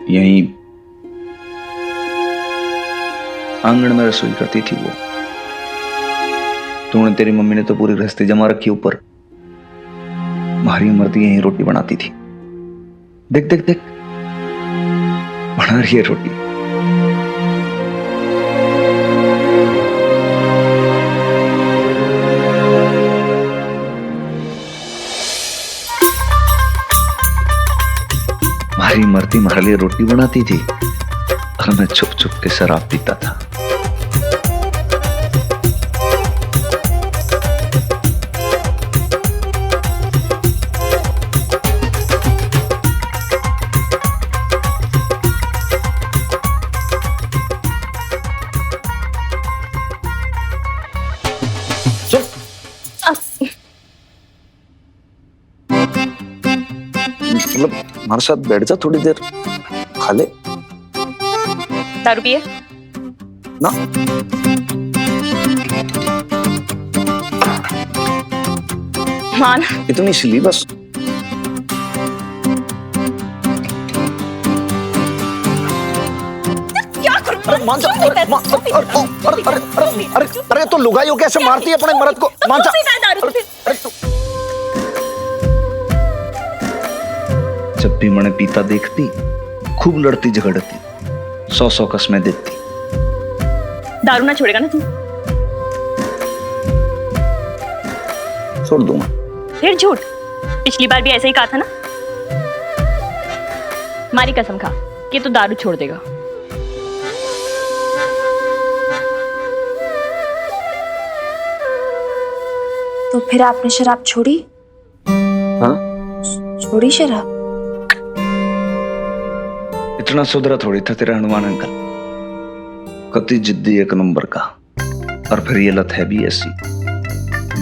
यहीं आंगन में रसोई करती थी वो। तूने तेरी मम्मी ने तो पूरी गृहस्थी जमा रखी ऊपर। हमारी मर्दी यहीं रोटी बनाती थी। देख देख देख, बना रही है रोटी। हमारी मर्दी हमारे लिए रोटी बनाती थी और मैं छुप छुप के शराब पीता था। मतलब हमारे साथ बैठ जा थोड़ी देर, खा ले। दारू पिए ना। मान इतनी सिली बस। क्या करूं? अरे तो लुगाइयों कैसे मारती है अपने मर्द को? मान जा। जब भी मैंने पीता देखती, खूब लड़ती झगड़ती, 100 कसमें देती। दारू ना छोड़ेगा ना तू? छोड़ दूंगा। फिर झूठ। पिछली बार भी ऐसा ही कहा था ना। मारी कसम खा कि तू दारू छोड़ देगा। तो फिर आपने शराब छोड़ी? हाँ? छोड़ी शराब? इतना सुधरा थोड़ी था तेरा हनुमान अंकल। कति जिद्दी एक नंबर का। और फिर ये लत है भी ऐसी,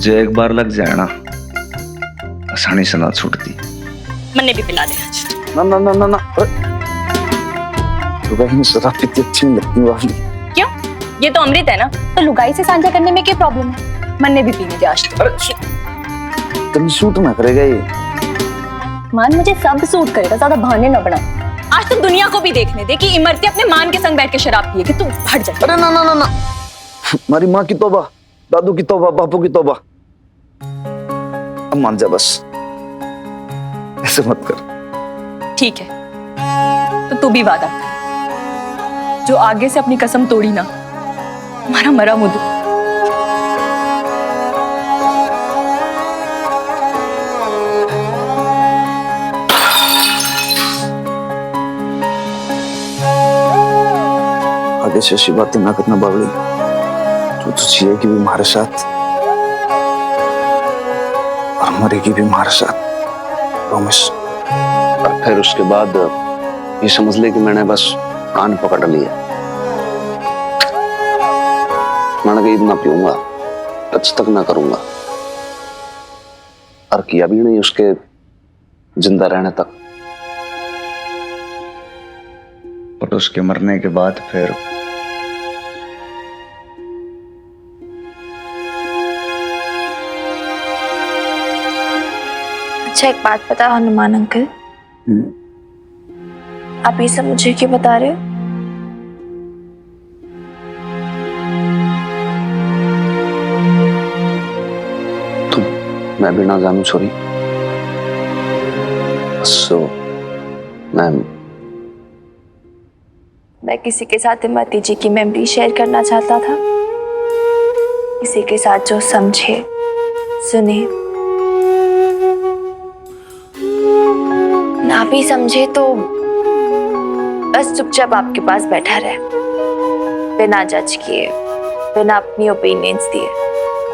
जो एक बार लग जाए ना, आसानी से ना छूटती। मन्ने भी पिला दे आज। ना ना ना ना ना। लुगाई में शराब पीती अच्छी नहीं लगती वाली। क्यों? ये तो अमृत है ना। तो लुगाई से सांझा करने में क्या प्रॉब्लम है? मन्ने भी पीने दे आज। अरे तुम सूट ना करेगा ये। मान, मुझे सब सूट करेगा, ज्यादा बहाने ना बना। आज तुम दुनिया को भी देखने दे कि इमरती अपने मान के संग बैठ के शराब पिए कि तू हट जा। अरे ना ना ना ना, हमारी माँ की तौबा, दादू की तौबा, बापू की तौबा। अब मान जा बस, ऐसे मत कर। ठीक है, तो तू भी वादा कर, जो आगे से अपनी कसम तोड़ी ना, हमारा मरा मुद्दू। आगे से ऐसी बातें ना करना बावली। तू तो चाहिए कि भी हमारे साथ और मरेगी भी हमारे साथ, प्रॉमिस। और फिर उसके बाद ये समझ ले कि मैंने बस कान पकड़ लिया। मैंने कहीं ना पीऊंगा, टच तक ना करूंगा, और किया भी नहीं उसके जिंदा रहने तक। और उसके मरने के बाद फिर अच्छा, एक बात बता हनुमान अंकल, आप ये सब मुझे क्यों बता रहे हो? तुम, मैं भी ना जानू छोरी। सो मैं किसी के साथ इमरती जी की मेमोरी शेयर करना चाहता था, किसी के साथ जो समझे, सुने, ना भी समझे तो बस चुपचाप आपके पास बैठा रहे, बिना जज किए, बिना अपनी ओपिनियंस दिए,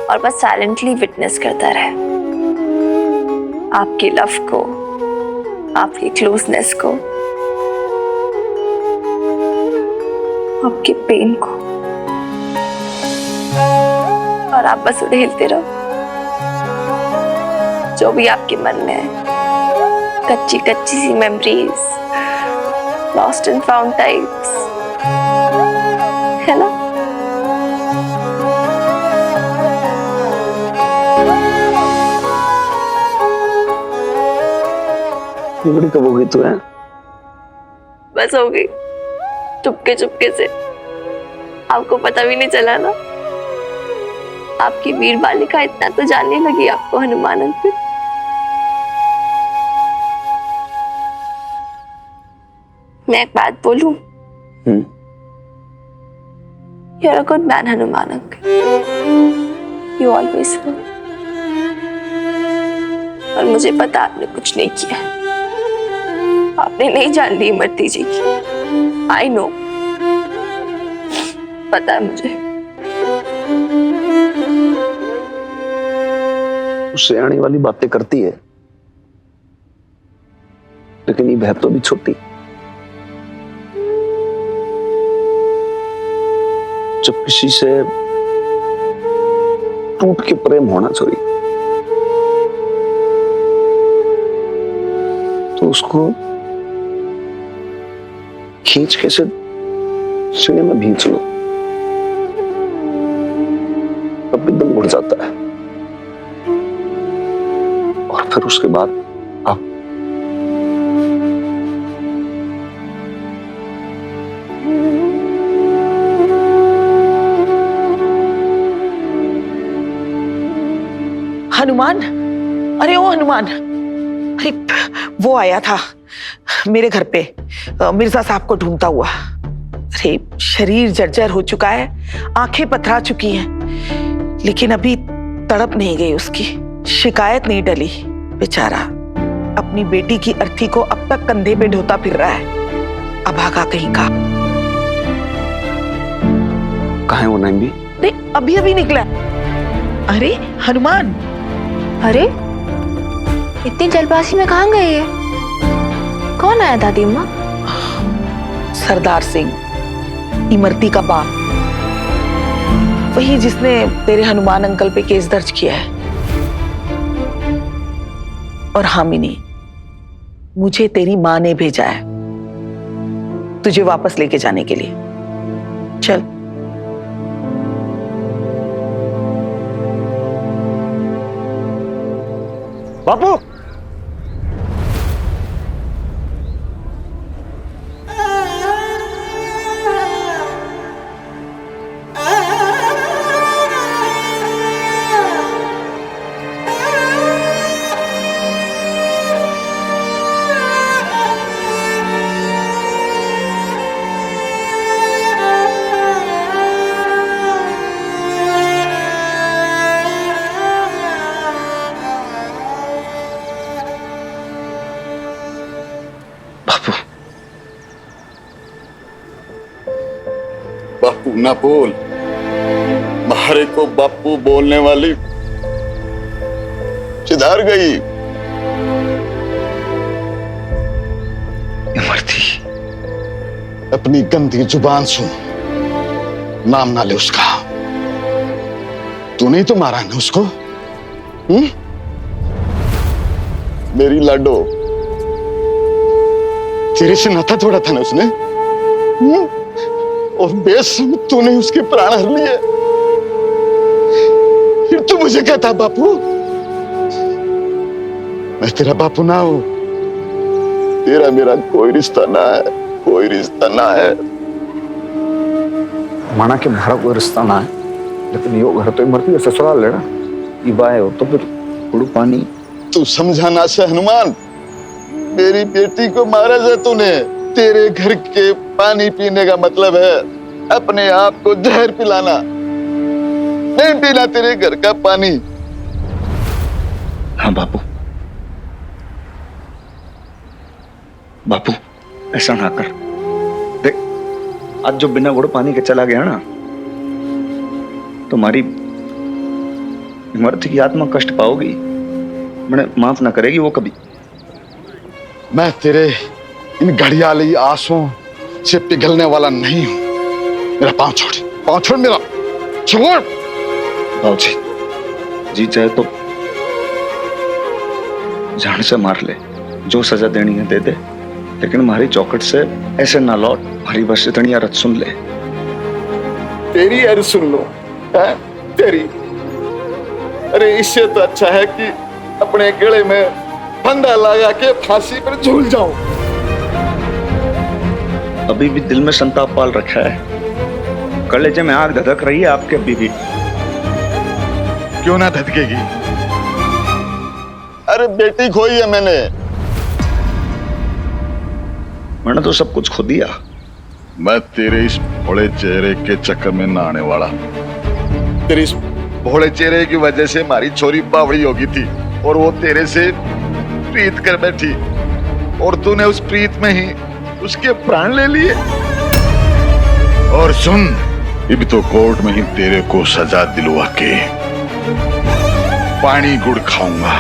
और बस साइलेंटली विटनेस करता रहे आपके लव को, आपकी क्लोजनेस को, आपके पेन को, और आप बस उड़ेलते रहो जो भी आपके मन में है। कच्ची कच्ची सी memories, lost and found types, है ना? ये बड़ी कब हो गई तू है? वापस हो गई चुपके चुपके से। आपको पता भी नहीं चला ना। आपकी वीर बालिका इतना तो जानने लगी आपको हनुमान अंकल। मैं एक बात बोलूं? You're a good man, Hanuman uncle. You always will। और मुझे पता आपने कुछ नहीं किया। आपने नहीं जान ली इमरती जी की। I know। पता है मुझे। उससे आने वाली बातें करती है, लेकिन ये बहन तो भी छोटी। जब किसी से टूट के प्रेम होना चाहिए तो उसको खींच के से सीने में भींच लो, तब भी दम उड़ जाता है। और फिर उसके बाद आप हनुमान, अरे ओ हनुमान, अरे वो आया था मेरे घर पे मिर्जा साहब को ढूंढता हुआ। अरे शरीर जर्जर हो चुका है, आंखें पथरा चुकी हैं, लेकिन अभी तड़प नहीं गई उसकी, शिकायत नहीं टली। बेचारा अपनी बेटी की अर्थी को अब तक कंधे पे ढोता फिर रहा है, अभागा कहीं का। कहाँ है वो नैम्बी? अरे अभी अभी निकला। अरे हनुमान, अरे इतनी जल्दबाजी में कहाँ गए ये? कौन आया दादी अम्मा? सरदार सिंह, इमरती का बाप, वही जिसने तेरे हनुमान अंकल पे केस दर्ज किया है। और हामिनी, मुझे तेरी माँ ने भेजा है तुझे वापस लेके जाने के लिए। चल। बापू, बापू ना बोल। मारे को बापू बोलने वाली किधर गई? इमरती, अपनी गंदी जुबान सुन, नाम ना ले उसका। तूने ही तो मारा ना उसको। मेरी लाडो, तेरे से नाता तोड़ा था ना उसने। और बेशर्म तूने उसके प्राण हर लिए। फिर तू मुझे कहता बापू? मैं तेरा बापू ना हूं। तेरा मेरा कोई रिश्ता ना है, कोई रिश्ता ना है। माना के भाड़ा कोई रिश्ता ना है, लेकिन यो घर तो इमरती से ससुराल लेना। ये बाय हो तो फिर उड़ू पानी। तू समझाना से हनुमान, मेरी बेटी को मारा जाए तूने। तेरे घर के पानी पीने का मतलब है अपने आप को जहर पिलाना। नहीं पीना तेरे घर का पानी। हाँ बापू, बापू ऐसा ना कर। देख, आज जो बिना गुड़ पानी के चला गया ना, तुम्हारी इमरती की आत्मा कष्ट पाओगी। मैंने माफ ना करेगी वो कभी। मैं तेरे इन घड़ियाली आंसुओं से पिघलने वाला नहीं हूं। मेरा पांव छोड़ मेरा, छोड़। बाबूजी, जी चाहे तो जान से मार ले, जो सजा देनी है दे दे, लेकिन हमारी चौखट से ऐसे ना लौट। हमारी बस इतनी अर्ज सुन ले। तेरी अर्ज सुन लो है? तेरी? अरे इससे तो अच्छा है कि अपने गले में फंदा लगा के फांसी पर झूल जाऊं। अभी भी दिल में संताप पाल रखा है। कलेजे में आग धधक रही है आपके अभी भी। क्यों ना धधकेगी? अरे बेटी खोई है मैंने तो सब कुछ खो दिया। मैं तेरे इस भोले चेहरे के चक्कर में ना आने वाला। तेरे इस भोले चेहरे की वजह से हमारी छोरी बावड़ी हो गई थी और वो तेरे से प्रीत कर बैठी और तूने उस प्रीत में ही उसके प्राण ले लिए। और सुन, अब तो कोर्ट में ही तेरे को सजा दिलवा के पानी गुड़ खाऊंगा।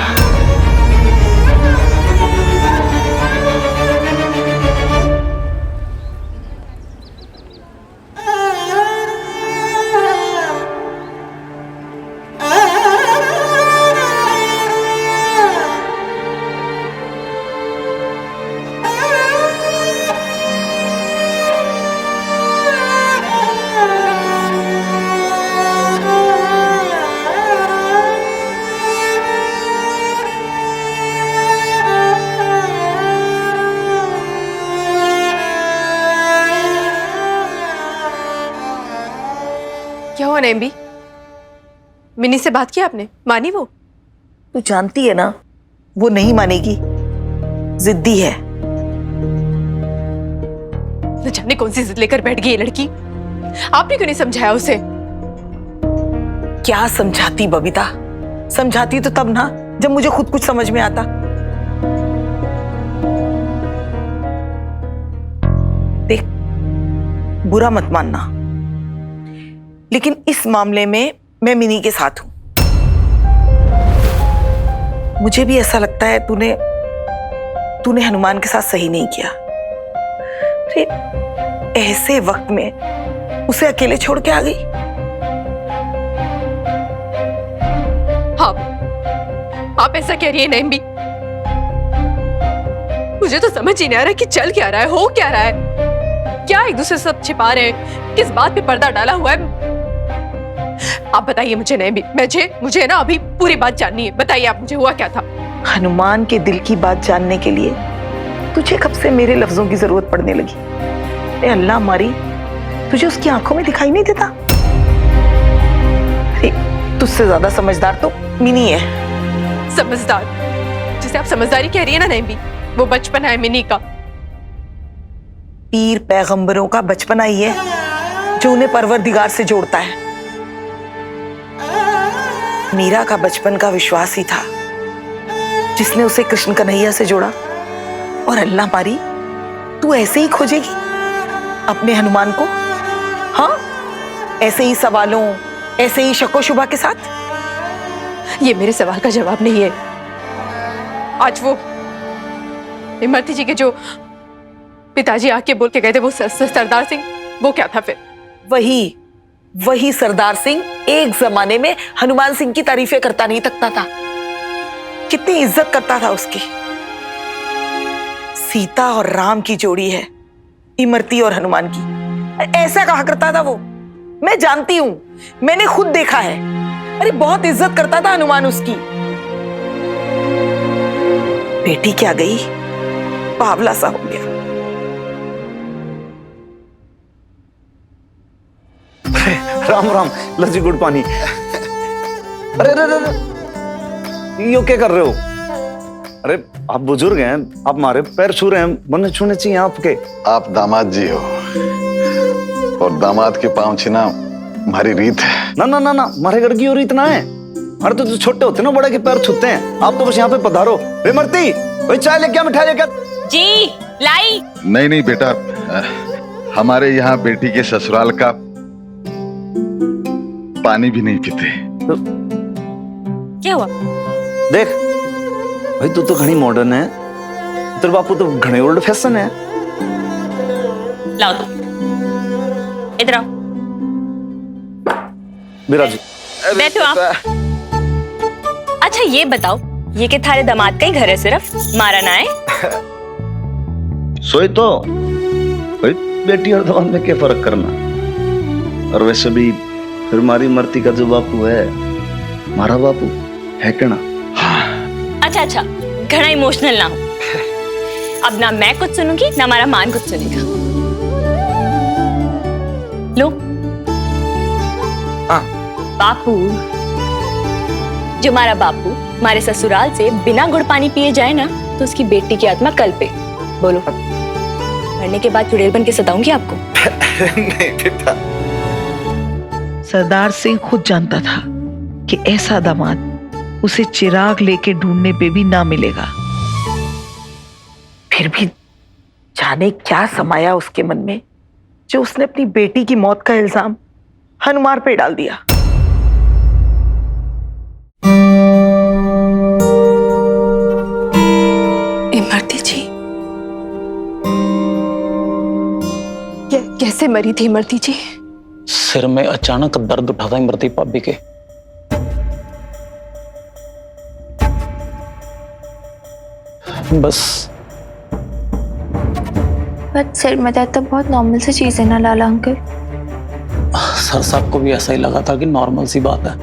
क्या हुआ नैम्बी? मिनी से बात की आपने? मानी वो? तू जानती है ना वो नहीं मानेगी, जिद्दी है। न जाने कौन सी जिद लेकर बैठ गई ये लड़की। आपने क्यों नहीं समझाया उसे? क्या समझाती बबीता, समझाती तो तब ना जब मुझे खुद कुछ समझ में आता। देख, बुरा मत मानना, लेकिन इस मामले में मैं मिनी के साथ हूं। मुझे भी ऐसा लगता है तूने हनुमान के साथ सही नहीं किया। अरे ऐसे वक्त में उसे अकेले छोड़ के आ गई। आप ऐसा कह रही है नैम्बी? मुझे तो समझ ही नहीं आ रहा कि चल क्या रहा है, हो क्या रहा है। क्या एक दूसरे से सब छिपा रहे हैं? किस बात पे पर्दा डाला हुआ है? आप बताइए मुझे नैम्बी, मुझे ना अभी पूरी बात जाननी है। बताइए आप मुझे, हुआ क्या था? हनुमान के दिल की बात जानने के लिए तुझे कब से मेरे लफ्जों की जरूरत पड़ने लगी? ए अल्लाह मारी, तुझे उसकी आंखों में दिखाई नहीं देता? अरे तुझसे ज्यादा समझदार तो मिनी है। समझदार? जिसे आप समझदारी कह रही है ना नैम्बी, वो बचपन है मिनी का। पीर पैगंबरों का बचपना ही है जो उन्हें परवरदिगार से जोड़ता है। मीरा का बचपन का विश्वास ही था जिसने उसे कृष्ण कन्हैया से जोड़ा। और अल्लाह मारी, तू ऐसे ही खोजेगी अपने हनुमान को? हाँ, ऐसे ही सवालों, ऐसे ही शक्को शुबा के साथ? ये मेरे सवाल का जवाब नहीं है। आज वो इमरती जी के जो पिताजी आके बोल के गए थे, वो सरदार सिंह, वो क्या था फिर? वही सरदार सिंह एक जमाने में हनुमान सिंह की तारीफें करता नहीं थकता था। कितनी इज्जत करता था उसकी। सीता और राम की जोड़ी है इमरती और हनुमान की, ऐसा कहा करता था वो। मैं जानती हूं, मैंने खुद देखा है। अरे बहुत इज्जत करता था हनुमान उसकी। बेटी क्या गई, बावला सा हो गया। राम राम, लस्सी गुड़ पानी। अरे अरे अरे, यो क्या कर रहे हो? अरे आप बुजुर्ग हैं, आप हमारे पैर छू रहे हैं, मन छूने चाहिए आपके। आप दामाद जी हो और दामाद के पांव छूना हमारी रीत है। ना ना ना ना, हमारे घर की और रीत ना है। हमारे तो छोटे होते ना, बड़े के पैर छूते हैं। आप तो बस यहाँ पे पधारो। मरती, कोई चाय लेके आ, मिठाई लेकर। जी लाई। नहीं बेटा, हमारे यहाँ बेटी के ससुराल का पानी भी नहीं पीते। क्या हुआ? देख भाई, तू तो घनी मॉडर्न है, तेरे बापू तो घने ओल्ड फैशन है। लाओ तो, इधर आओ, बिराजू। बैठो आप। अच्छा ये बताओ, ये के थारे दामाद का ही घर है सिर्फ, मारा ना है? सोई तो भाई, बेटी और दामाद में क्या फर्क करना। और वैसे भी फिर हमारी मरती का जो बापू है, हमारा बापू है क्या ना? अच्छा अच्छा, घना इमोशनल ना हो। अब ना मैं कुछ सुनूंगी ना हमारा मान कुछ सुनेगा। लो। हाँ। बापू, जो हमारा बापू हमारे ससुराल से बिना गुड़ पानी पिए जाए ना, तो उसकी बेटी की आत्मा कल पे। बोलो, मरने के बाद चुड़ैल बन के सताऊंगी आपको? नहीं बेटा। सरदार सिंह खुद जानता था कि ऐसा दामाद उसे चिराग लेके ढूंढने पे भी ना मिलेगा। फिर भी जाने क्या समाया उसके मन में, जो उसने अपनी बेटी की मौत का इल्जाम हनुमान पे डाल दिया। इमरती जी कैसे मरी थी इमरती जी? सिर में अचानक दर्द उठा था इमरती भाभी के। बस। बट सिर में दर्द तो बहुत नॉर्मल सी चीज है ना लाला अंकल। सर साहब को भी ऐसा ही लगा था कि नॉर्मल सी बात है।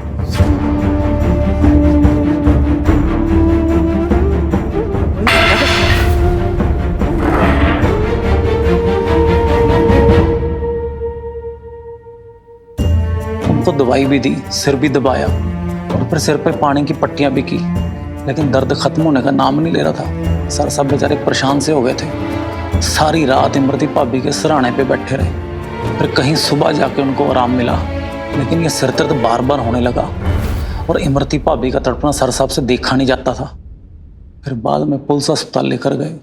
उनको दवाई भी दी, सिर भी दबाया और फिर सिर पे पानी की पट्टियां भी की, लेकिन दर्द खत्म होने का नाम नहीं ले रहा था। सर साहब बेचारे परेशान से हो गए थे। सारी रात इमरती भाभी के सिरहाने पे बैठे रहे, फिर कहीं सुबह जाके उनको आराम मिला, लेकिन ये सिर दर्द बार बार होने लगा और इमरती भाभी का तड़पना सर साहब से देखा नहीं जाता था। फिर बाद में पुलिस अस्पताल लेकर गए,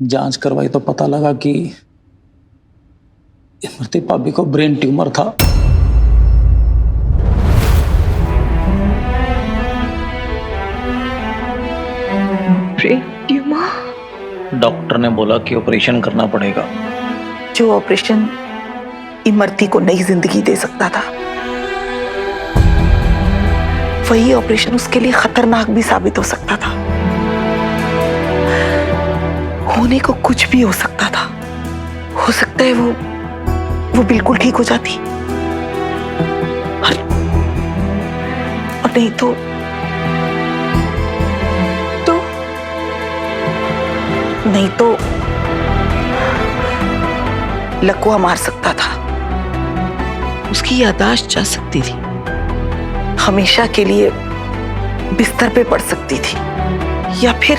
जांच करवाई तो पता लगा कि इमरती भाभी को ब्रेन ट्यूमर था। डॉक्टर ने बोला कि ऑपरेशन करना पड़ेगा। जो ऑपरेशन इमरती को नई जिंदगी दे सकता था, वही ऑपरेशन उसके लिए खतरनाक भी साबित हो सकता था। होने को कुछ भी हो सकता था। हो सकता है वो बिल्कुल ठीक हो जाती, और नहीं तो लकवा मार सकता था। उसकी याददाश्त जा सकती थी, हमेशा के लिए बिस्तर पे पड़ सकती थी, या फिर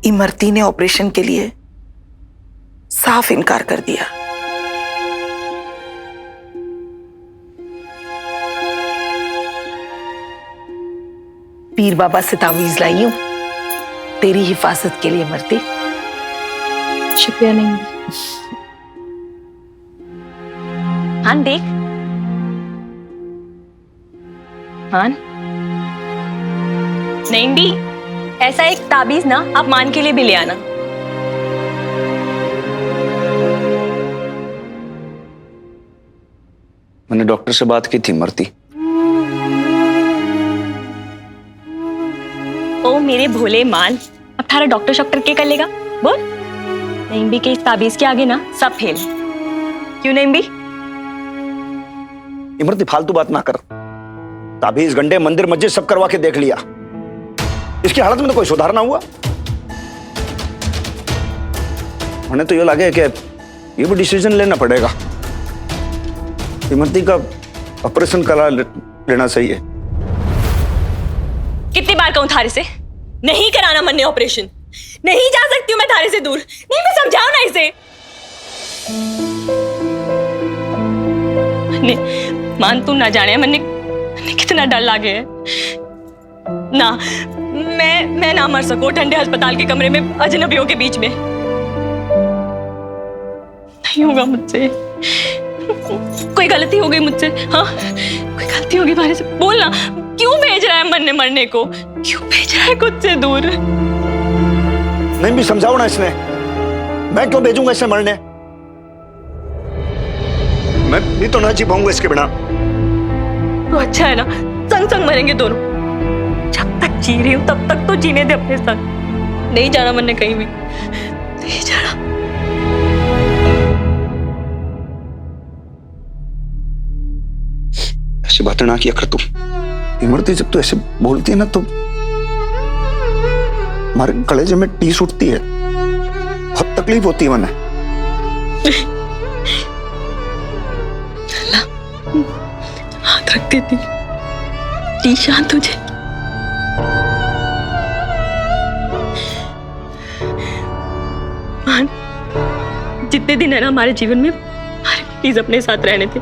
इमरती ने ऑपरेशन के लिए साफ इनकार कर दिया। पीर बाबा से तावीज लाई हूं तेरी हिफाजत के लिए इमरती। शुक्रिया। नहीं हान देख, हान नहीं भी ऐसा एक ताबीज ना आप मान के लिए भी ले आना। मैंने डॉक्टर से बात की थी इमरती। ओ मेरे भोले मान, अब थारा डॉक्टर शॉक्टर क्या कर लेगा? बोल। नहीं भी के इस ताबीज के आगे ना सब फेल। क्यों नहीं भी? इमरती फालतू बात ना कर। ताबीज, गंडे, मंदिर, मस्जिद सब करवा के देख लिया, इसकी हालत में तो कोई सुधार ना हुआ। मैंने तो ये लगे कि ये भी डिसीजन लेना पड़ेगा, इमरती का ऑपरेशन करा लेना सही है। कितनी बार कहूं थारे से नहीं कराना मन्ने ऑपरेशन? नहीं जा सकती हूं मैं थारे से दूर। नहीं मैं समझाओ ना इसे। मान तू ना जाने मन्ने कितना डर लागे है ना। मैं ना मर सकूं ठंडे अस्पताल के कमरे में अजनबियों के बीच में। नहीं होगा मुझसे। कोई गलती हो गई मुझसे? हाँ कोई गलती होगी बारे से बोलना। क्यों भेज रहा है मरने मरने को? क्यों भेज रहा है खुद से दूर? नहीं भी समझाओ ना इसने। मैं क्यों भेजूंगा इसे मरने? मैं भी तो ना जी पाऊंगा इसके बिना। तो अच्छा है ना, संग संग मरेंगे दोनों। जब तक जी रही हूं तब तक तो जीने दे अपने संग। नहीं जाना मरने कहीं भी, नहीं जाना। ऐसी बातें ना किया कर तू। इमरती जब तू ऐसे बोलती है ना तो हमारे कलेजे में टीस उठती है, बहुत तकलीफ होती है मने। हाथ रख देती टी शांत हो जाए। जितने दिन है ना हमारे जीवन में, प्लीज अपने साथ रहने थे।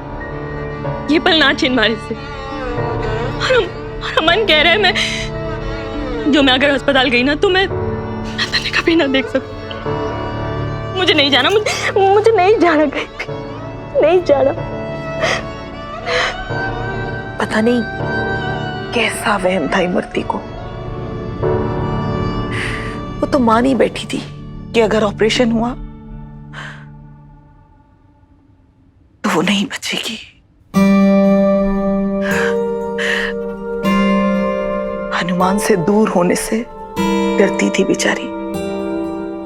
ये पल ना छीन हमारे से। और अमन कह रहा है मैं अगर अस्पताल गई ना तो मैं तन्ने कभी ना देख सकूं। मुझे नहीं जाना, मुझे नहीं जाना कहीं भी, नहीं जाना। पता नहीं कैसा वहम था इमरती को। वो तो मान ही बैठी थी कि अगर ऑपरेशन हुआ तो वो नहीं बचेगी। हनुमान से दूर होने से डरती थी बेचारी।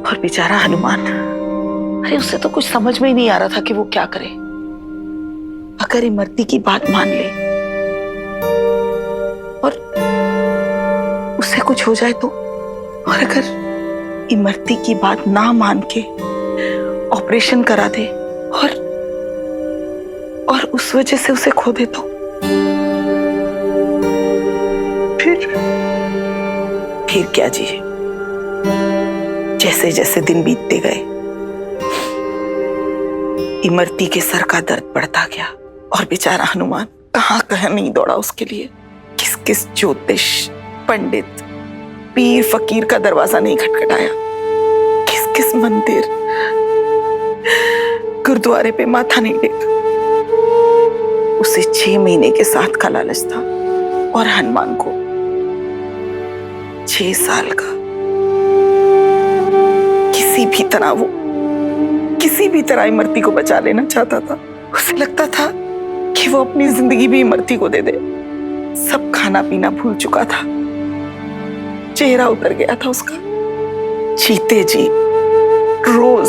और बेचारा हनुमान, अरे उसे तो कुछ समझ में ही नहीं आ रहा था कि वो क्या करे। अगर इमरती की बात मान ले और उसे कुछ हो जाए तो, और अगर इमरती की बात ना मान के ऑपरेशन करा दे और उस वजह से उसे खो दे तो फिर क्या जी। जैसे जैसे दिन बीतते गए इमरती के सर का दर्द बढ़ता गया और बेचारा हनुमान कहां कहां नहीं दौड़ा उसके लिए। किस किस ज्योतिष, पंडित, पीर फकीर का दरवाजा नहीं खटखटाया, किस किस मंदिर, गुरुद्वारे पे माथा नहीं टेका। उसे 6 महीने के साथ का लालच था और हनुमान को 6 साल का। किसी भी तरह इमरती को बचा लेना चाहता था। उसे लगता था कि वो अपनी जिंदगी भी इमरती को दे दे। सब खाना पीना भूल चुका था, चेहरा उतर गया था उसका। जीते जी रोज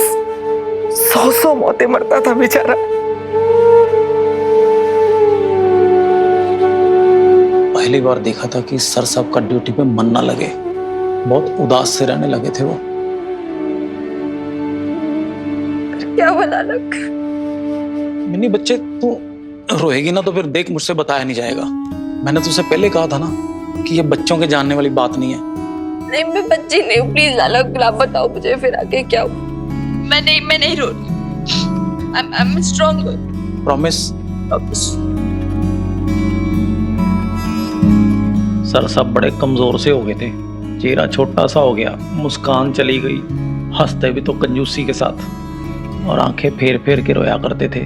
100 मौतें मरता था बेचारा। पहली बार देखा था कि सर साहब का ड्यूटी पे मन ना लगे, बहुत उदास से रहने लगे थे वो। क्या हुआ नानक? मिनी बच्चे, तू रोएगी ना तो फिर देख मुझसे बताया नहीं जाएगा। मैंने तुझसे पहले कहा था ना कि ये बच्चों के जानने वाली बात नहीं है। नहीं, मैं बच्ची नहीं हूँ, प्लीज नानक आप बताओ मुझे फिर आगे क्या हुआ। मैं नहीं रो रही। I'm strong. प्रॉमिस? सर साहब बड़े कमजोर से हो गए थे, चेहरा छोटा सा हो गया, मुस्कान चली गई, हंसते भी तो कंजूसी के साथ, और आंखें फेर फेर के रोया करते थे।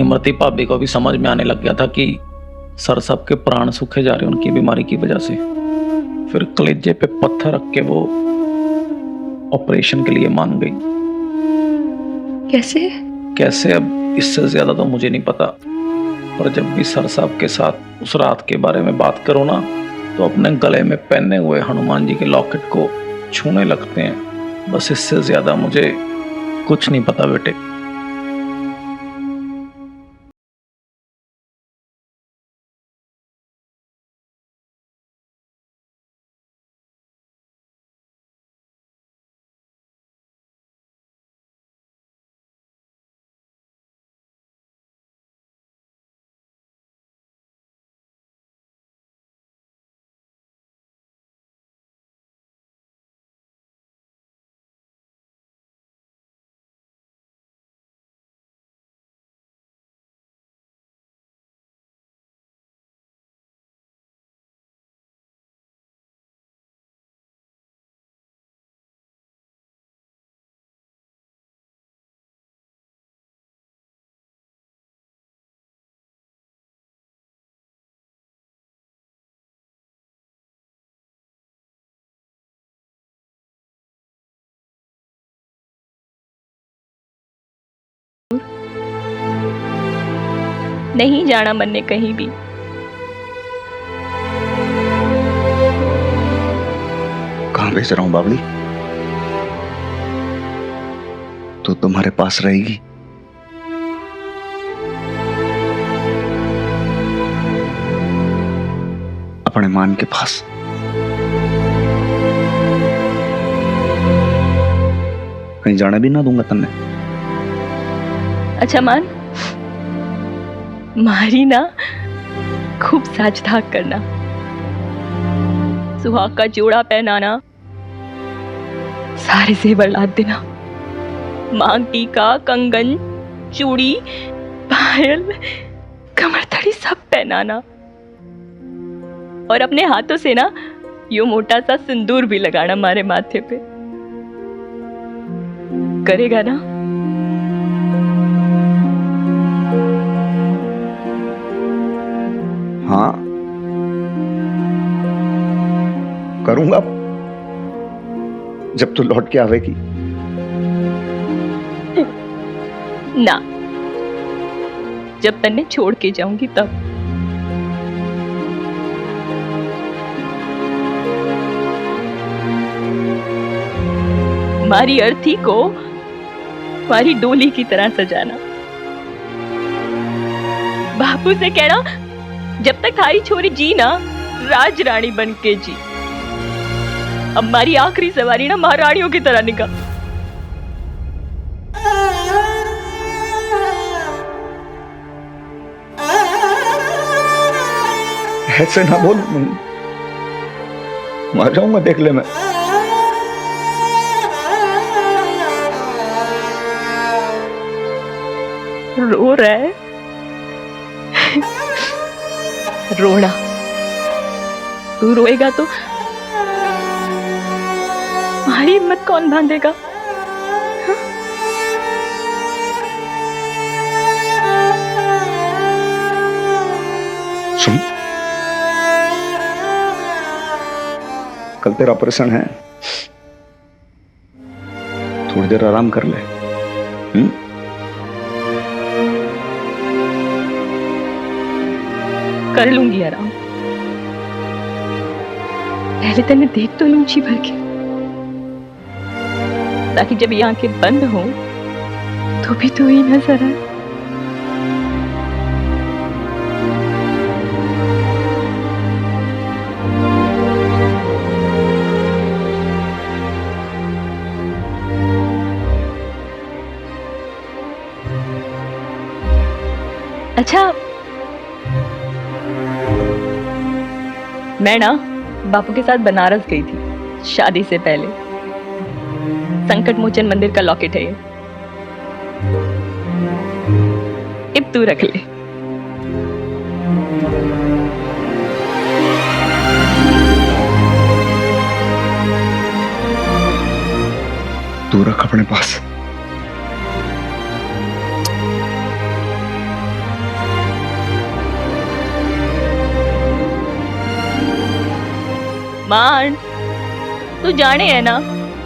इमरती भाभी को भी समझ में आने लग गया था कि सर साहब के प्राण सूखे जा रहे उनकी बीमारी की वजह से। फिर कलेजे पे पत्थर रख के वो ऑपरेशन के लिए मान गई। कैसे अब इससे ज्यादा तो मुझे नहीं पता, पर जब भी सर साहब के साथ उस रात के बारे में बात करो ना तो अपने गले में पहने हुए हनुमान जी के लॉकेट को छूने लगते हैं। बस इससे ज्यादा मुझे कुछ नहीं पता बेटे। नहीं जाना मन ने कहीं भी। कहाँ भेज रहा हूं बाबली? तो तुम्हारे पास रहेगी। मान के पास। कहीं जाने भी ना दूंगा तन्ने। अच्छा मान, मारी ना खूब साज धाक करना, सुहाग का जोड़ा पहनाना, सारे जेवर लाद देना, मांग टीका, कंगन, चूड़ी, पायल, कमरथड़ी सब पहनाना, और अपने हाथों से ना यूं मोटा सा सिंदूर भी लगाना हमारे माथे पे। करेगा ना? हाँ करूंगा, जब तू लौट के आवेगी। ना, जब तन्ने छोड़ के जाऊंगी तब। हमारी अर्थी को हमारी डोली की तरह सजाना, बापू से कहना जब तक थारी छोरी जी ना राज रानी बन के जी। अब हमारी आखिरी सवारी ना महारानियों की तरह निकाल। ऐसे ना बोल, मर जाऊंगा देख ले मैं। रो रहा है? रोना, तू रोएगा तो हमारी हिम्मत कौन बांधेगा? सुन, कल तेरा ऑपरेशन है, थोड़ी देर आराम कर ले। कर लूंगी आराम, पहले तन्ने देख तो लूं जी भर के, ताकि जब ये आंखें बंद हो तो भी तू ही नजर आए। अच्छा, मैं ना बापू के साथ बनारस गई थी शादी से पहले। संकट मोचन मंदिर का लॉकेट है ये, अब तू रख ले। तू रख अपने पास। मान, तू जाने है ना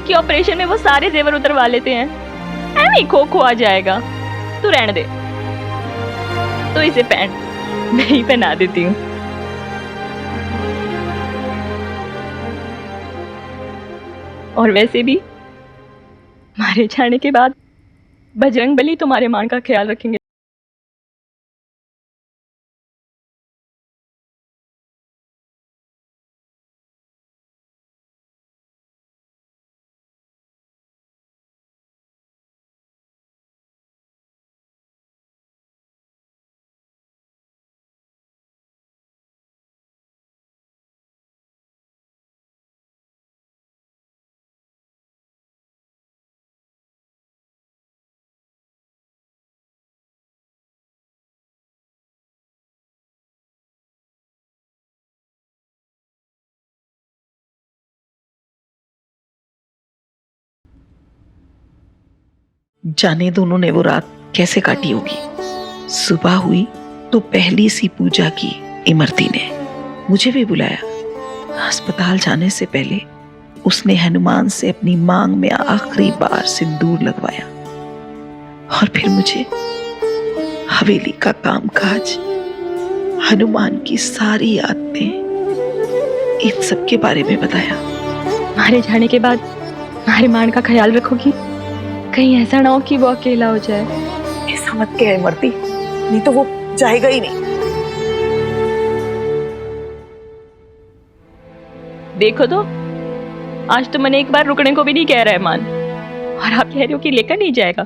कि ऑपरेशन में वो सारे जेवर उतरवा लेते हैं, ऐਵੇਂ ही खो खो आ जाएगा। तू रहने दे, तो इसे पहन, मैं ही पहना देती हूँ। और वैसे भी मारे जाने के बाद बजरंगबली तुम्हारे मान का ख्याल रखेंगे। जाने दोनों ने वो रात कैसे काटी होगी। सुबह हुई तो पहली सी पूजा की इमरती ने, मुझे भी बुलाया। अस्पताल जाने से पहले उसने हनुमान से अपनी मांग में आखिरी बार सिंदूर लगवाया, और फिर मुझे हवेली का कामकाज, हनुमान की सारी आदतें, इन सब के बारे में बताया। मारे जाने के बाद हमारे मान का ख्याल रखोगी? कहीं ऐसा ना हो कि वो अकेला हो जाए। ऐसा मत कह इमरती, नहीं तो वो जाएगा ही नहीं। देखो तो, आज तो मैंने एक बार रुकने को भी नहीं कह रहा है मान, और आप कह रहे हो कि लेकर नहीं जाएगा।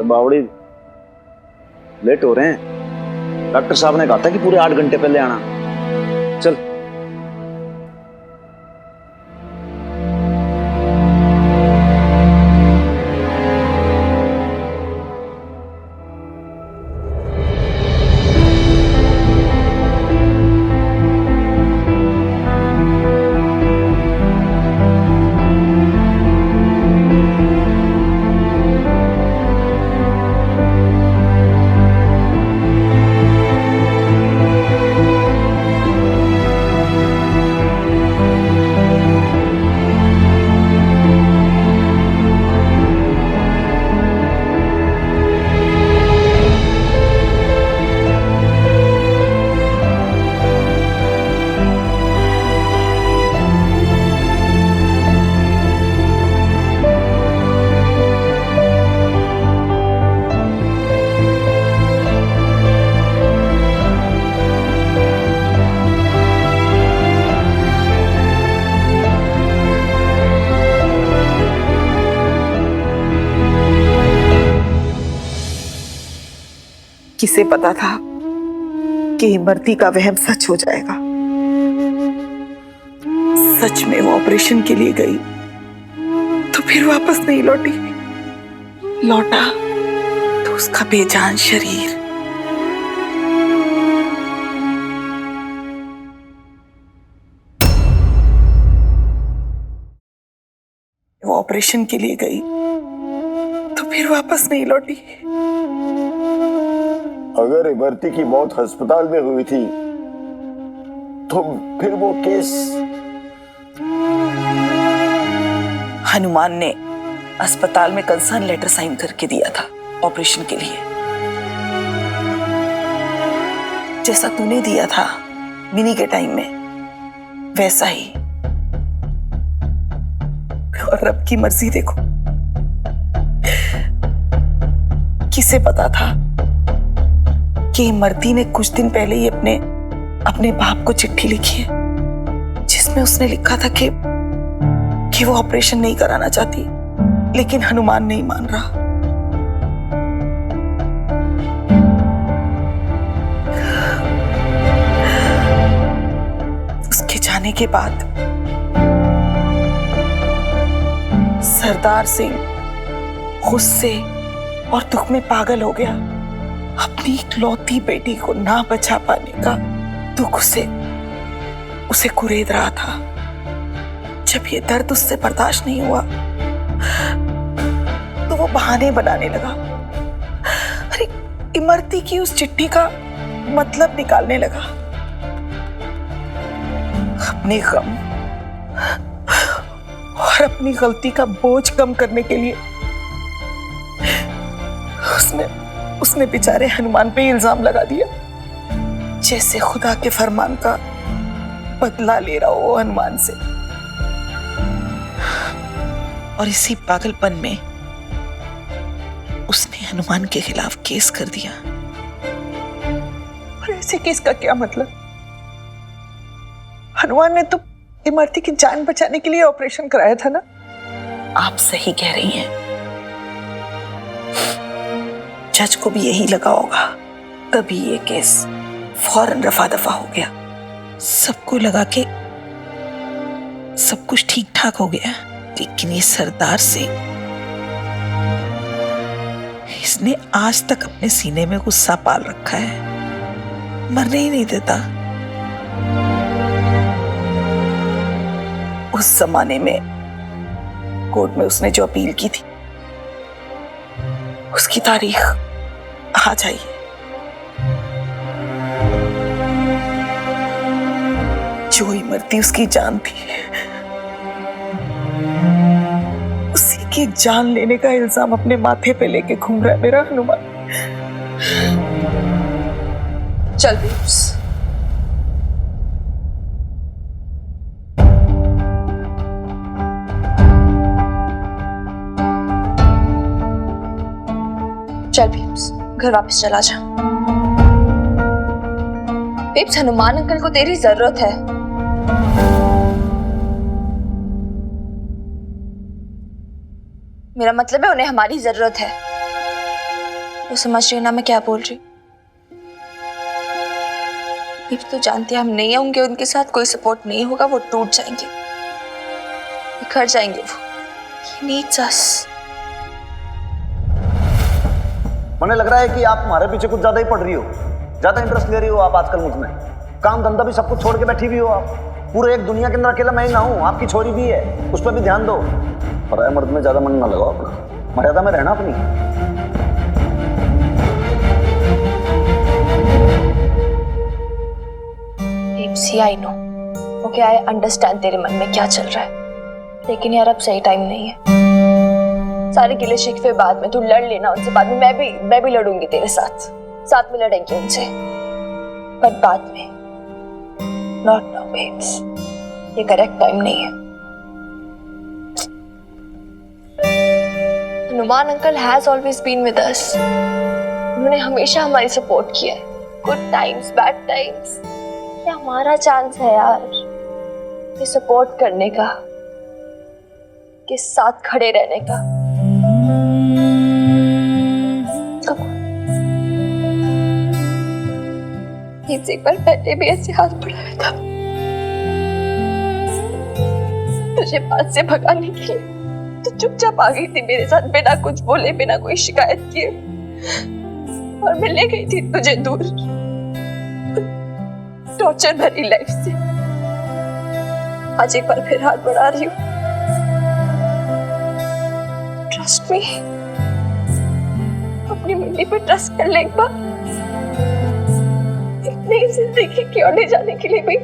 बावड़ी लेट हो रहे हैं। डॉक्टर साहब ने कहा था कि पूरे 8 घंटे पहले आना। चल। किसे पता था कि इमरती का वहम सच हो जाएगा। सच में वो ऑपरेशन के लिए गई तो फिर वापस नहीं लौटी। लौटा तो उसका बेजान शरीर। वो ऑपरेशन के लिए गई तो फिर वापस नहीं लौटी। अगर इमरती की मौत अस्पताल में हुई थी तो फिर वो केस। हनुमान ने अस्पताल में कंसर्न लेटर साइन करके दिया था ऑपरेशन के लिए, जैसा तूने दिया था मिनी के टाइम में, वैसा ही। और रब की मर्जी देखो, किसे पता था कि इमरती ने कुछ दिन पहले ही अपने बाप को चिट्ठी लिखी है जिसमें उसने लिखा था कि वो ऑपरेशन नहीं कराना चाहती, लेकिन हनुमान नहीं मान रहा। उसके जाने के बाद सरदार सिंह गुस्से और दुख में पागल हो गया। अपनी इकलौती बेटी को ना बचा पाने का दुख उसे कुरेद रहा था। जब ये दर्द उससे बर्दाश्त नहीं हुआ तो वो बहाने बनाने लगा। अरे इमरती की उस चिट्ठी का मतलब निकालने लगा। अपने गम और अपनी गलती का बोझ कम करने के लिए उसने बेचारे हनुमान पे इल्जाम लगा दिया, जैसे खुदा के फरमान का बदला ले रहा हो हनुमान से। और इसी पागलपन में उसने हनुमान के खिलाफ केस कर दिया। और ऐसे केस का क्या मतलब? हनुमान ने तो इमरती की जान बचाने के लिए ऑपरेशन कराया था ना। आप सही कह रही हैं। जज को भी यही लगा होगा, तभी ये केस फौरन रफा दफा हो गया। सबको लगा कि सब कुछ ठीक ठाक हो गया, लेकिन ये सरदार सिंह, इसने आज तक अपने सीने में गुस्सा पाल रखा है, मरने ही नहीं देता। उस जमाने में कोर्ट में उसने जो अपील की थी उसकी तारीख आ जाइए। जो इमरती उसकी जान थी, उसी की जान लेने का इल्जाम अपने माथे पे लेके घूम रहा है मेरा हनुमान। चल बेब्स, चल बेब्स, घर वापस चला जा। बेब्स, हनुमान अंकल को तेरी जरूरत है। मेरा मतलब है उन्हें हमारी जरूरत है। तो समझ रही है ना मैं क्या बोल रही हूँ? बेब्स, तो जानती है हम नहीं होंगे उनके साथ, कोई सपोर्ट नहीं होगा, वो टूट जाएंगे, बिखर जाएंगे वो। He needs us. मुझे लग रहा है कि आप हमारे पीछे कुछ ज्यादा ही पड़ रही हो, ज्यादा इंटरेस्ट ले रही हो आप आजकल मुझ में। काम धंधा भी सब कुछ छोड़ के बैठी हुई हो आप। पूरे एक दुनिया के अंदर अकेला मैं ही ना हूँ, आपकी छोरी भी है, उस पर भी ध्यान दो। पराया मर्द में ज्यादा मन ना लगाओ अपना, मर्यादा में रहना अपनी। See, I know. Okay, I understand तेरे मन में क्या चल रहा है, लेकिन यार अब सही टाइम नहीं है। सारे गिले शिकवे बाद में, तू लड़ लेना उनसे, बाद में मैं भी लड़ूंगी तेरे साथ में लड़ेंगे उनसे, पर बाद में। Not now, babes. ये करेक्ट टाइम नहीं है। Hanuman uncle has always been with us. उन्होंने हमेशा हमारी सपोर्ट किया है, गुड टाइम्स, बैड टाइम्स। ये हमारा चांस है यार, ये सपोर्ट करने का, के साथ खड़े रहने का। एक बार पहले भी ऐसे हाथ बढ़ाया था तुझे बात से भगाने के लिए, तो चुपचाप आ गई थी मेरे साथ, बिना कुछ बोले, बिना कोई शिकायत किए, और मैं ले गई थी तुझे दूर, टॉर्चर भरी लाइफ से। आज एक बार फिर हाथ बढ़ा रही हूँ। ट्रस्ट मी, अपनी मिट्टी पे ट्रस्ट कर ले एक बार, एक नई जिंदगी की ओर ले जाने के लिए भी।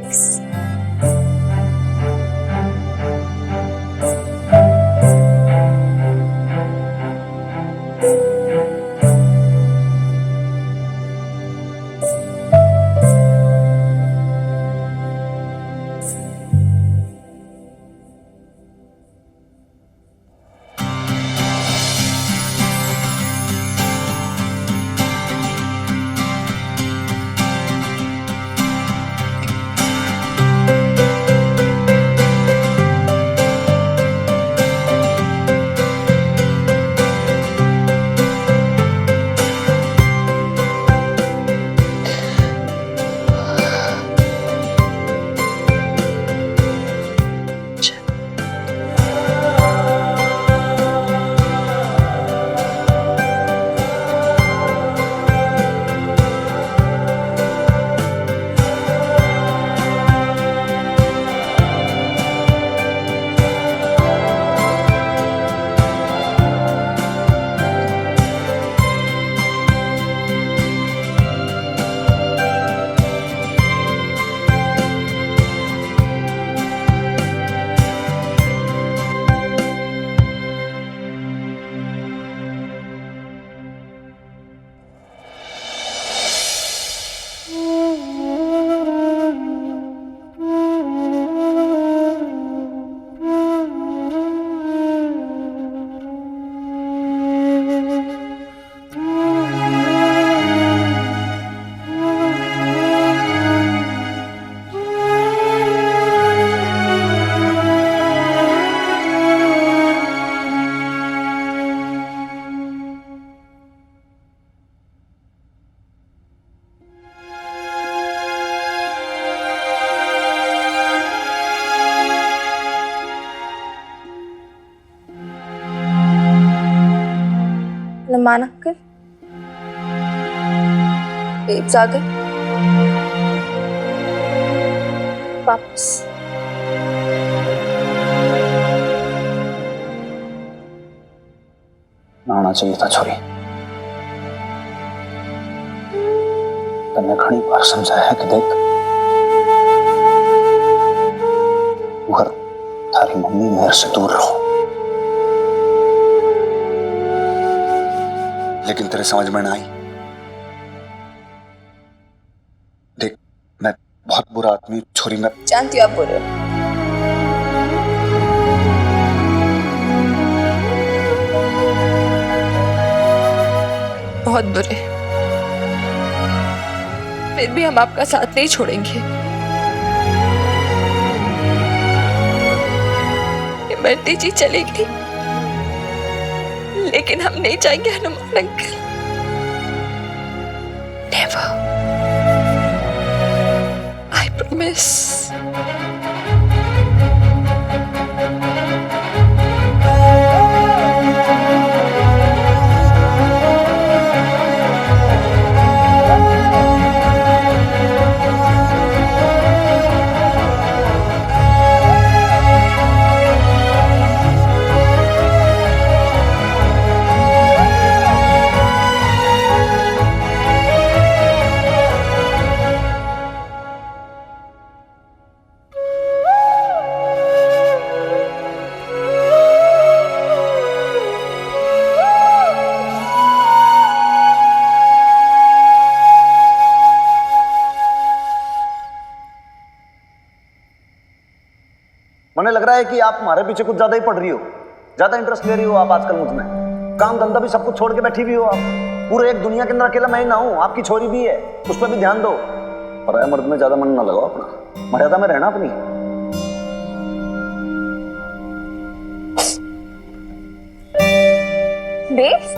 हनुमान अंकल, बेब्स आ गए वापस। आना चाहिए था छोरी, तन्ने घणी बार समझाया है कि देख, अगर थारी मम्मी मेरे से दूर रहो, लेकिन तेरे समझ में ना आई। देख, मैं बहुत बुरा आदमी छोरी, मैं जानती हूँ आप बुरे हो, बहुत बुरे। फिर भी हम आपका साथ नहीं छोड़ेंगे। इमरती जी चलेगी, लेकिन हम नहीं जाएंगे Hanuman uncle. Never, I promise. मुझे लग रहा है कि आप हमारे पीछे कुछ ज्यादा ही पड़ रही हो, ज्यादा इंटरेस्ट ले रही हो आप आजकल मुझ में। काम धंधा भी सब कुछ छोड़ के बैठी हुई हो आप। पूरे एक दुनिया के अंदर अकेला मैं ही ना हूं, आपकी छोरी भी है, उस पर भी ध्यान दो। पराया मर्द में ज्यादा मन ना लगाओ अपना, मर्यादा में रहना अपनी। बेब्स,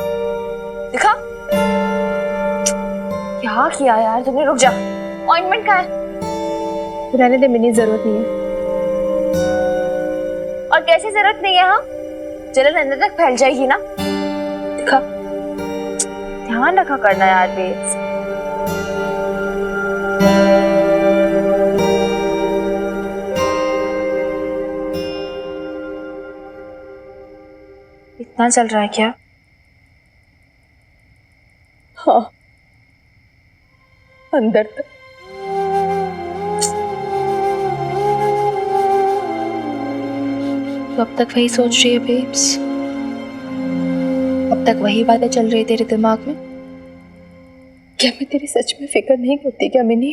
दिखा क्या किया यार तुमने। रुक जा, ऑइंटमेंट कहाँ है? रहने दे मिनी, जरूरत नहीं है। और कैसी जरूरत नहीं है? हाँ, जलन अंदर तक फैल जाएगी ना। दिखा, ध्यान रखा करना यार बेब्स। इतना चल रहा है क्या? हाँ, अंदर तक। तो अब तक वही सोच रही है बेब्स? अब तक वही बातें चल रही तेरे दिमाग में? क्या मैं तेरी सच में फिक्र नहीं करती क्या मिनी?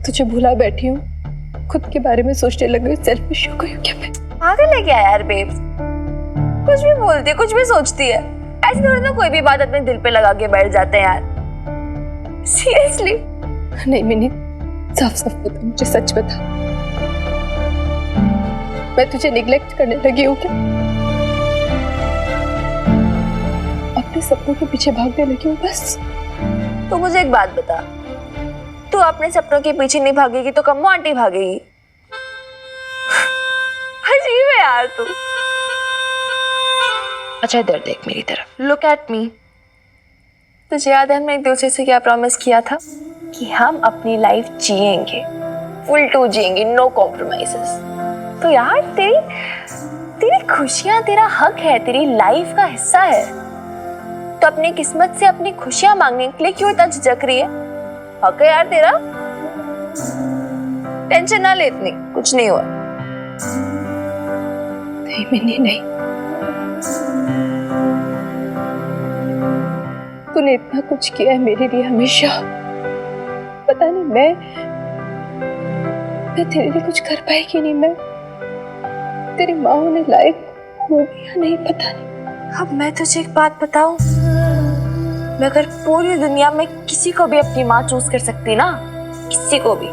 तुझे भुला बैठी हूँ, खुद के बारे में सोचने लगी हूँ, सेल्फिश हो गई हूँ क्या मैं? पागल है क्या यार बेब्स? कुछ भी बोलती है, कुछ भी सोचती है। ऐसे थोड़ी ना कोई भी बात अपने दिल पे लगा के बैठ जाते हैं यार। सीरियसली? नहीं मिनी, साफ साफ बता, मुझे सच बता, मैं तुझे निग्लेक्ट करने लगी हूँ क्या? अपने सपनों के पीछे भागने लगी हूँ बस? तो मुझे एक बात बता, तू अपने सपनों के पीछे नहीं भागेगी तो कम्मो आंटी भागेगी। अजीब है यार तू। अच्छा इधर देख मेरी तरफ, लुक एट मी। तुझे याद है हमने एक दूसरे से क्या प्रॉमिस किया था? कि हम अपनी लाइफ जिएंगे, फुल टू जिएंगे, नो कॉम्प्रोमाइजेस। तो यार तेरी खुशियां तेरा हक है, तेरी लाइफ का हिस्सा है। तो अपनी किस्मत से अपनी खुशियां मांगने के लिए क्यों इतना झिझक रही है? हक है यार तेरा। टेंशन ना ले इतनी, कुछ नहीं हुआ। नहीं मिनी नहीं, तूने इतना कुछ किया है मेरे लिए हमेशा। पता नहीं मैं तेरे लिए कुछ कर पाएगी नहीं, मैं तेरी माँ होने लायक हूँ या नहीं पता नहीं। अब मैं तुझे एक बात बताऊं, मैं अगर पूरी दुनिया में किसी को भी अपनी माँ चूज कर सकती ना, किसी को भी,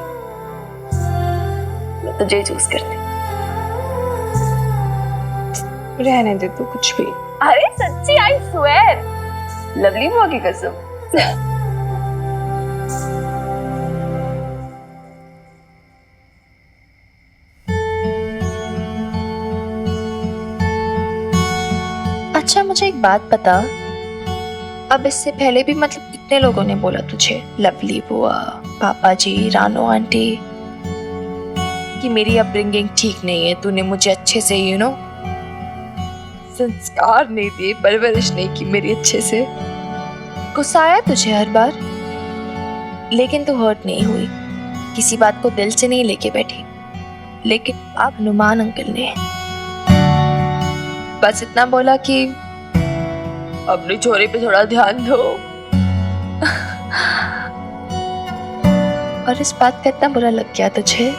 मैं तुझे चूज करती। रहने दे तू कुछ भी। अरे सच्ची, आई स्वेयर, लवली बुआ की कसम। अच्छा मुझे एक बात बता, अब इससे पहले भी मतलब कितने लोगों ने बोला तुझे, लवली बुआ, पापा जी, रानो आंटी, कि मेरी अपब्रिंगिंग ठीक नहीं है, तूने मुझे अच्छे से संस्कार नहीं दिए, परवरिश नहीं की मेरी अच्छे से। गुस्सा आया तुझे हर बार, लेकिन तू हर्ट नहीं हुई, किसी बात को दिल से नहीं लेके बैठी। लेकिन अब हनुमान अंकल ने बस इतना बोला कि अपनी छोरी पे थोड़ा ध्यान दो, और इस बात का इतना बुरा लग गया तुझे?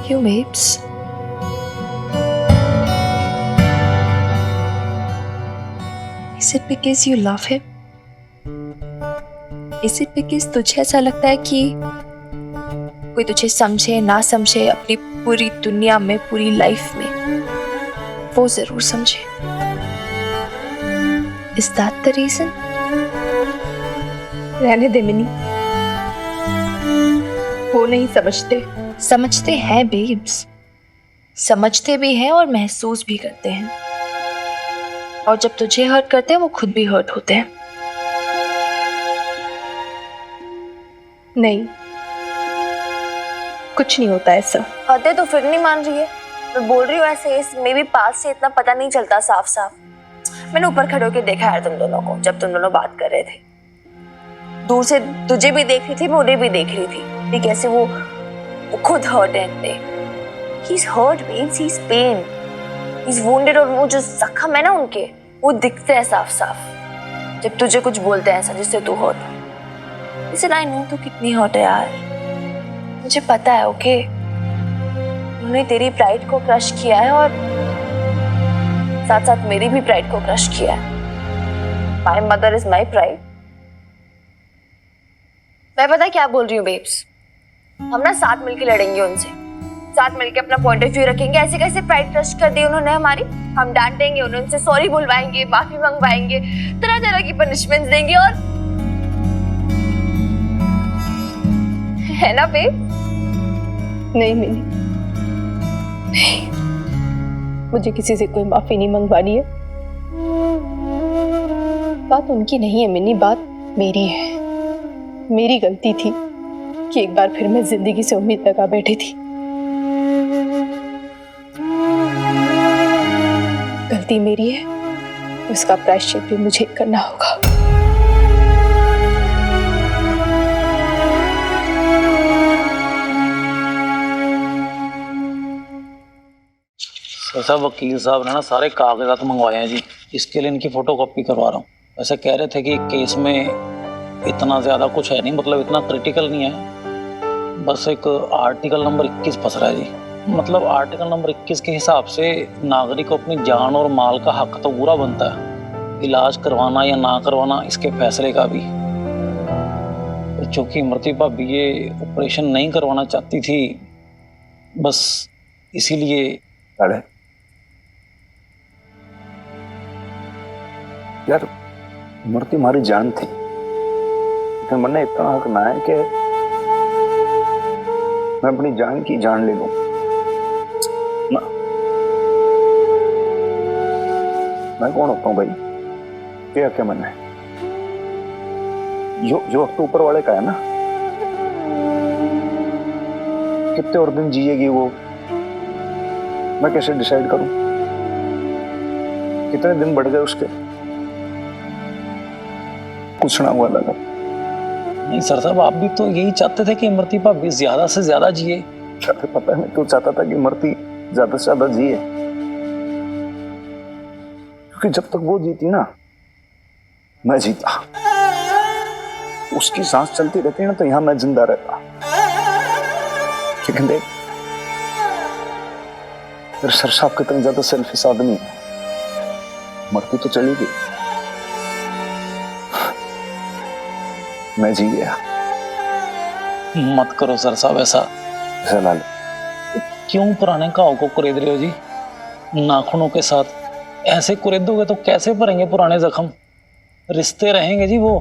क्यों babes? Is it because you love him? Is it because तुझे ऐसा लगता है कि कोई तुझे समझे ना समझे अपनी पूरी दुनिया में, पूरी लाइफ में, वो जरूर समझे? Is that the reason? रहने दे मिनी, वो नहीं समझते। समझते हैं बेब्स, समझते भी हैं और महसूस भी करते हैं। और जब तुझे हर्ट करते हैं वो खुद भी हर्ट होते हैं। नहीं, कुछ नहीं होता ऐसा। हद तो फिर नहीं मान रही है। मैं बोल रही हूँ ऐसे, मे भी पास से इतना पता नहीं चलता साफ साफ। मैंने ऊपर खड़े होकर देखा है तुम दोनों को जब तुम दोनों बात कर रहे थे। दूर से तुझे भी देख रही थी, मैं उन्हें भी देख रही थी कि कैसे वो खुद हर्ट है। He's hurt, babes. He's pain. He's wounded और वो जो जख्म है ना उनके, वो दिखते हैं साफ साफ जब तुझे कुछ बोलते हैं ऐसा जिससे तू हर्ट हो। Listen, I know तू कितनी हर्ट है यार, मुझे पता है। ओके, उन्होंने तेरी प्राइड को क्रश किया है और साथ साथ मेरी भी प्राइड को क्रश किया है। My mother is my pride. मैं पता क्या बोल रही हूँ बेब्स, हम ना साथ मिलके लड़ेंगे उनसे, साथ मिलके अपना पॉइंट ऑफ व्यू रखेंगे। ऐसे कैसे प्राइड क्रश कर दी उन्होंने हमारी, हम डांटेंगे उन्हें, उनसे सॉरी बुलवाएंगे, माफी मंगवाएंगे, तरह तरह की पनिशमेंट्स देंगे। और है ना बेब? नहीं मिनी, नहीं, मुझे किसी से कोई माफी नहीं मंगवानी है। बात उनकी नहीं है मिनी, बात मेरी है। मेरी गलती थी कि एक बार फिर मैं जिंदगी से उम्मीद लगा बैठी थी। गलती मेरी है, उसका प्रायश्चित भी मुझे करना होगा। सर साहब, वकील साहब ने ना सारे कागजात मंगवाए हैं जी, इसके लिए इनकी फोटोकॉपी करवा रहा हूँ। वैसे कह रहे थे कि केस में इतना ज़्यादा कुछ है नहीं, मतलब इतना क्रिटिकल नहीं है, बस एक आर्टिकल नंबर 21 फंस रहा है जी। मतलब आर्टिकल नंबर 21 के हिसाब से नागरिक को अपनी जान और माल का हक तो पूरा बनता है, इलाज करवाना या ना करवाना इसके फैसले का भी। चूँकि इमरती भाभी ये ऑपरेशन नहीं करवाना चाहती थी, बस इसीलिए। अरे यार, इमरती हमारी जान थी, लेकिन मैंने इतना हक ना है कि मैं अपनी जान की जान ले लूं ना। मैं कौन होता हूं भाई, क्या मैंने जो वक्त ऊपर वाले का है ना, कितने और दिन जिएगी वो मैं कैसे डिसाइड करूं? कितने दिन बढ़ गए उसके, कुछ ना हुआ लगा। नहीं सर साहब, आप भी तो यही चाहते थे कि इमरती भाभी ज्यादा से ज्यादा जिए। पता है मैं क्यों चाहता था कि इमरती ज्यादा से ज्यादा जिए, क्योंकि जब तक वो जीती ना, मैं जीता। उसकी सांस चलती रहती है ना, तो यहां मैं जिंदा रहता। लेकिन देख, मेरे सर साहब कितने ज्यादा सेल्फिश आदमी है, मरती तो चली गई, मैं जी गया। मत करो सर साहब ऐसा। लाल, क्यों पुराने घाव को कुरेद रहे हो जी? नाखूनों के साथ ऐसे कुरेदोगे तो कैसे भरेंगे पुराने जख्म? रिश्ते रहेंगे जी वो।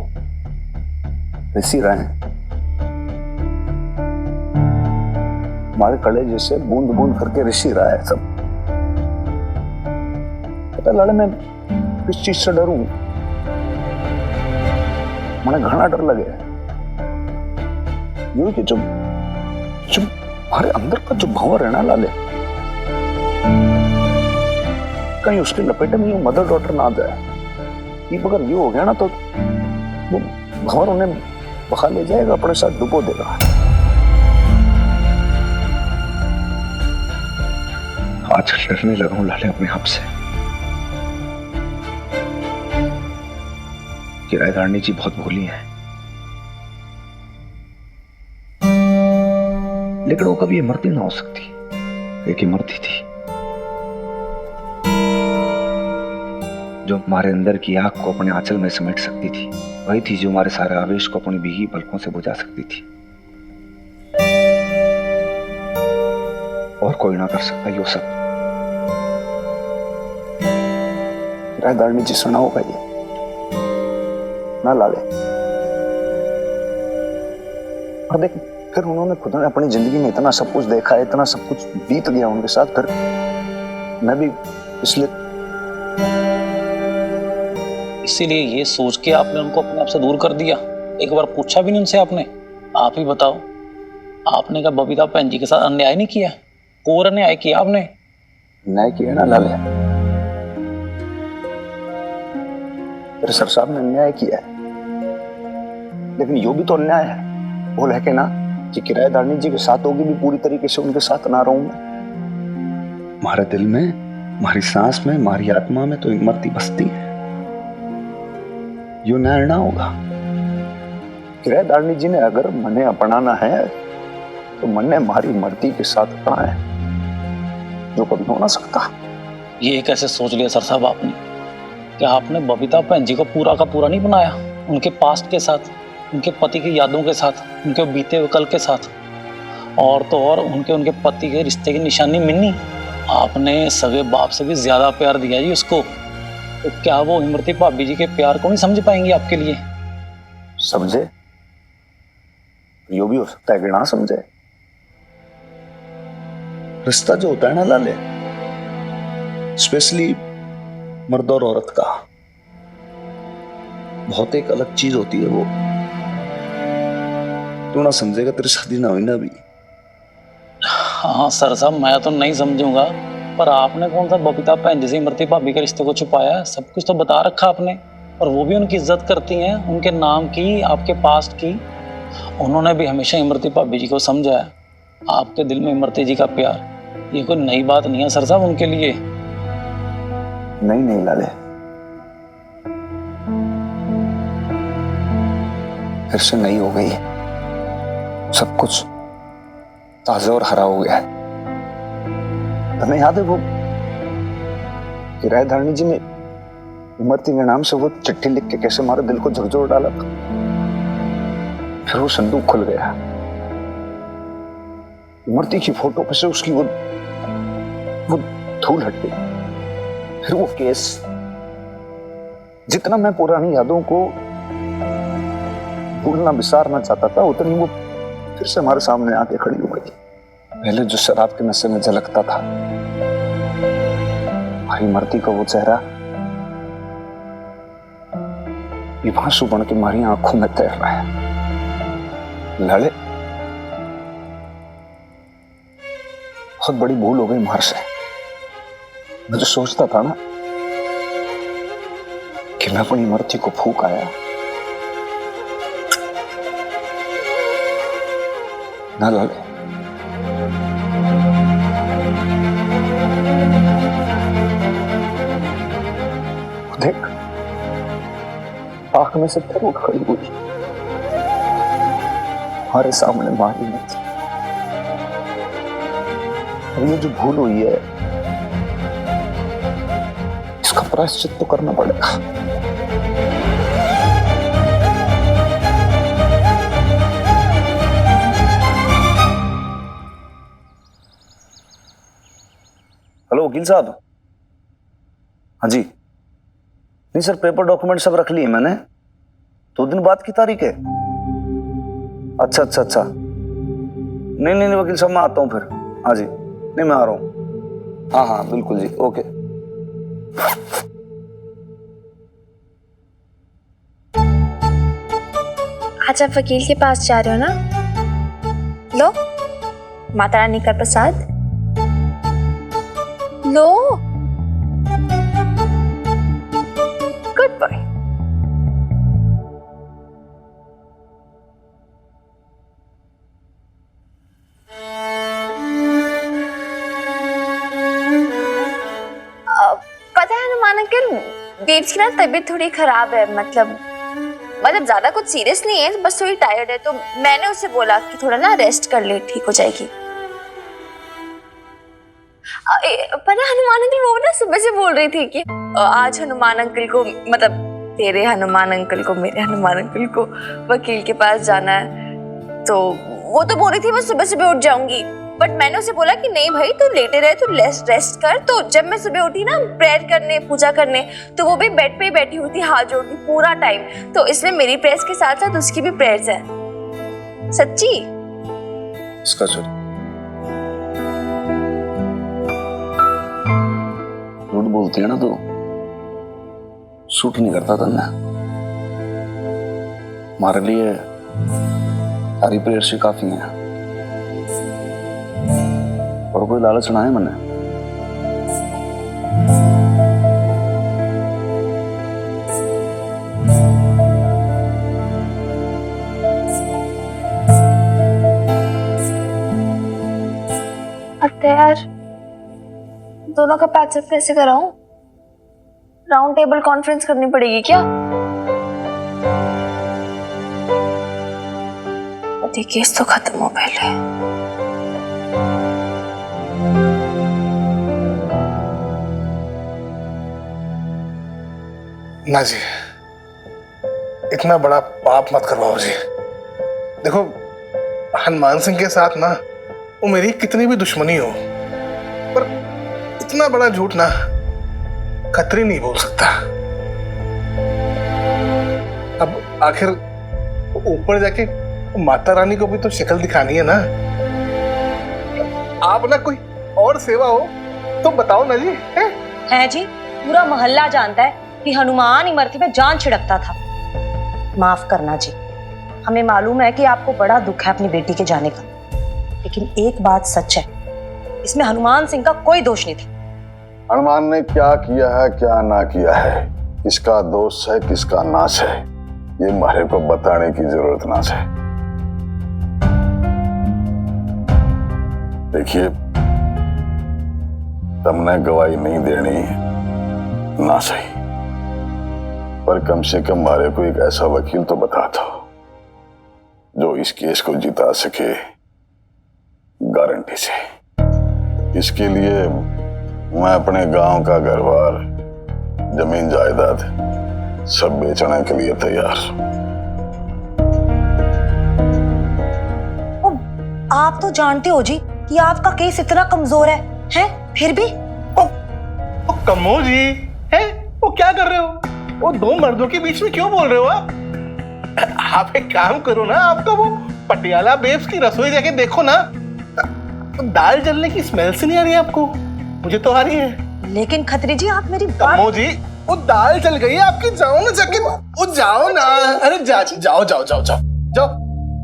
इसी रहे हमारे कड़े जैसे बूंद बूंद करके ऋषि रहा है सब। पता लाले, मैं किस चीज से डरूं? मुझे घना डर लगे यूं कि जब हमारे अंदर का जो भंवर है ना लाले, कहीं उसके लपेटे में यूं मदर डॉटर ना आ जाए। ये अगर यूं हो गया ना, तो वो भंवर उन्हें बहा ले जाएगा, अपने साथ डुबो देगा। आज डरने लगा हूं लाले अपने आप से। किराएदारनी जी बहुत भोली है, लेकिन वो कभी इमरती ना हो सकती। एक इमरती थी जो हमारे अंदर की आग को अपने आंचल में समेट सकती थी, वही थी जो हमारे सारे आवेश को अपनी भीगी पलकों से बुझा सकती थी, और कोई ना कर सकता यो सब। रायदारणी जी सुना होगा ये ना लाले। और देख, फिर उन्होंने खुद ने अपनी जिंदगी में इतना सब कुछ देखा है, इतना सब कुछ बीत गया उनके साथ, फिर मैं भी इसीलिए ये सोच के आपने उनको अपने आप से दूर कर दिया। एक बार पूछा भी नहीं उनसे आपने? आप ही बताओ, आपने क्या बबीता बहन जी के साथ अन्याय नहीं किया? और अन्याय किया आपने? अन्याय किया ना लाले, तेरे सर साहब ने अन्याय किया है, लेकिन यो भी तो अन्याय है वो लहके ना कि किराएदारनी जी के साथ होगी भी पूरी तरीके से उनके साथ ना रहूं मैं। हमारे दिल में, हमारी सांस में, हमारी आत्मा में तो इमरती बसती है, यो न्याय ना होगा। किराएदारनी जी ने अगर मने अपनाना है तो मने हमारी मर्दी के साथ अपना है, जो कभी हो ना सकता। ये कैसे सोच लिया सर साहब आपने कि आपने बबीता बहन जी को पूरा का पूरा नहीं बनाया? उनके पास्ट के साथ, उनके पति की यादों के साथ, उनके बीते हुए कल के साथ, और तो और उनके पति के रिश्ते की निशानी मिन्नी। आपने सगे बाप से भी ज्यादा प्यार दिया जी उसको, तो क्या वो इमरती भाभी जी के प्यार को नहीं समझ पाएंगी आपके लिए? समझे, यो भी हो सकता है कि ना समझे। रिश्ता जो होता है ना लाले, स्पेशली मर्द और औरत का, बहुत एक अलग चीज होती है वो। तू ना समझेगा, तेरी शादी ना हुई ना अभी। हाँ सर साहब, मैं तो नहीं समझूंगा, पर आपने कौन सा बबीता बहन जी से इमरती भाभी के रिश्ते को छुपाया है? सब कुछ तो बता रखा आपने, और वो भी उनकी इज्जत करती हैं, उनके नाम की, आपके पास्ट की। उन्होंने भी हमेशा इमरती भाभी जी को समझा है। आपके दिल में इमरती जी का प्यार ये कोई नई बात नहीं है सर साहब उनके लिए। नहीं लाले, फिर से नई हो गई, सब कुछ ताजा और हरा हो गया है। तुम्हें याद है वो किराएदारनी जी ने इमरती के नाम से वो चिट्ठी लिख के कैसे हमारे दिल को झकझोर डाला था? फिर वो संदूक खुल गया, इमरती की फोटो पे से उसकी वो धूल हट गई। फिर वो केस, जितना मैं पुरानी यादों को भूलना विसारना चाहता था, उतनी वो फिर से हमारे सामने आके खड़ी हो गई। पहले जो शराब के नशे में झलकता था, हमारी इमरती का वो चेहरा ये आंसू बन के हमारी आंखों में तैर रहा है। लड़े, बहुत बड़ी भूल हो गई हमारे से। मैं जो सोचता था ना कि मैं अपनी इमरती को फूंक आया, ना लड़े, देख आंख में से तरु खड़ी हुई हमारे सामने मारी नहीं। ये जो भूल हुई है इसका प्रायश्चित तो करना पड़ेगा। हेलो वकील साहब। हाँ जी, नहीं सर, पेपर डॉक्यूमेंट सब रख लिए मैंने। 2 दिन बाद की तारीख है। अच्छा अच्छा अच्छा, नहीं वकील साहब, मैं आता हूँ फिर। हाँ जी, नहीं मैं आ रहा हूँ। हाँ हाँ बिल्कुल जी, ओके। आज आप वकील के पास जा रहे हो ना? लो माता रानी का प्रसाद लो। Good boy. पता है हनुमान अंकल, बेब्स की ना तबीयत थोड़ी खराब है। मतलब ज्यादा कुछ सीरियस नहीं है, बस थोड़ी टायर्ड है। तो मैंने उससे बोला कि थोड़ा ना रेस्ट कर ले, ठीक हो जाएगी। पता है हनुमान अंकल, वो ना सुबह से बोल रही थी कि आज हनुमान अंकल को तेरे हनुमान अंकल को, मेरे हनुमान अंकल को वकील के पास जाना है। तो वो तो बोल रही थी मैं सुबह सुबह उठ जाऊंगी, बट मैंने उसे बोला कि नहीं भाई तू लेटे रहे, तू रेस्ट कर। तो जब मैं सुबह उठी ना प्रेयर करने, पूजा करने, तो वो भी बेड पे ही बैठी हुई थी हाथ जोड़ के पूरा टाइम। तो इसमें मेरी प्रेयर्स के साथ साथ उसकी भी प्रेयर्स है। सच्ची। इसका चल झूठ बोलती है ना तो सूट नहीं करता तन्ने। हमारे लिए सारी प्रेयर से काफी है, और कोई लालच ना है मैंने। अरे यार दोनों का पैचअप कैसे कराऊं? राउंड टेबल कॉन्फ्रेंस करनी पड़ेगी क्या? अरे केस तो खत्म हो पहले। ना जी, इतना बड़ा पाप मत करवाओ जी। देखो हनुमान सिंह के साथ ना वो मेरी कितनी भी दुश्मनी हो, पर इतना बड़ा झूठ ना खतरी नहीं बोल सकता। अब आखिर ऊपर जाके माता रानी को भी तो शक्ल दिखानी है ना। आप ना कोई और सेवा हो तो बताओ ना जी। है जी, पूरा मोहल्ला जानता है कि हनुमान इमरती में जान छिड़कता था। माफ करना जी, हमें मालूम है कि आपको बड़ा दुख है अपनी बेटी के जाने का, लेकिन एक बात सच है, इसमें हनुमान सिंह का कोई दोष नहीं था। हनुमान ने क्या किया है क्या ना किया है, किसका दोष है किसका नाश है, ये मारे को बताने की जरूरत ना है। देखिए तुमने गवाही नहीं देनी ना सही, पर कम से कम मारे को एक ऐसा वकील तो बता दो जो इस केस को जिता सके गारंटी से। इसके लिए मैं अपने गांव का घर-बार, जमीन जायदाद सब बेचने के लिए तैयार। आप तो जानते हो जी कि आपका केस इतना कमजोर है फिर भी ओ कमो जी, है वो क्या कर रहे हो? वो दो मर्दों के बीच में क्यों बोल रहे हो आप एक काम करो ना, आपका वो पटियाला बेब्स की रसोई जाके देखो ना, दाल जलने की स्मेल से नहीं आ रही है आपको? मुझे तो आ रही है। लेकिन खत्री जी आप मेरी कमो जी, वो दाल जल गई है आपकी, जाओ ना जाके, वो जाओ ना। अरे जाओ जाओ जाओ जाओ जाओ,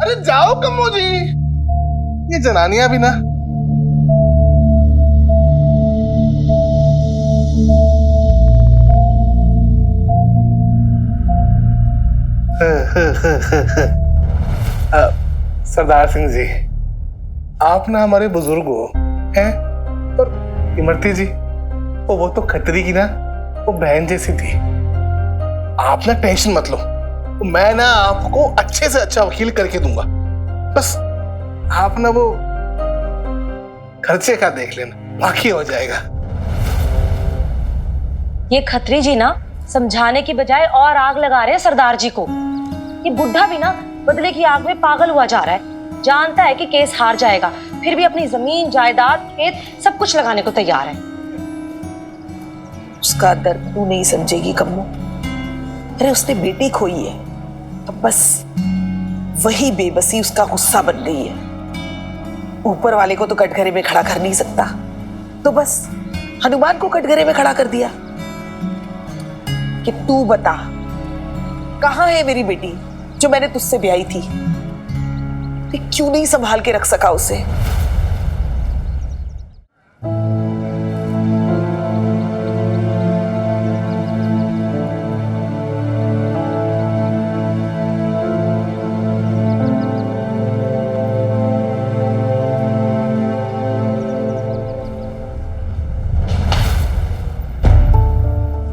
अरे जाओ कमो जी। ये जनानियां भी ना। सरदार सिंह जी, आप ना हमारे बुजुर्ग हो हैं, और इमरती जी वो तो खतरी की ना वो बहन जैसी थी। आप ना टेंशन मत लो, मैं ना आपको अच्छे से अच्छा वकील करके दूंगा। बस आप ना वो खर्चे का देख लेना, बाकी हो जाएगा। ये खत्री जी ना समझाने की बजाय और आग लगा रहे हैं सरदार जी को। ये बुढ़ा भी ना बदले की आग में पागल हुआ जा रहा है, जानता है कि केस हार जाएगा, फिर भी अपनी जमीन जायदाद खेत सब कुछ लगाने को तैयार है। उसका दर्द तू नहीं समझेगी कम्मो। अरे उसने बेटी खोई है, अब बस वही बेबसी उसका गुस्सा बन गई है। ऊपर वाले को तो कटघरे में खड़ा कर नहीं सकता, तो बस हनुमान को कटघरे में खड़ा कर दिया कि तू बता कहां है मेरी बेटी जो मैंने तुझसे ब्याही थी? क्यों नहीं संभाल के रख सका उसे?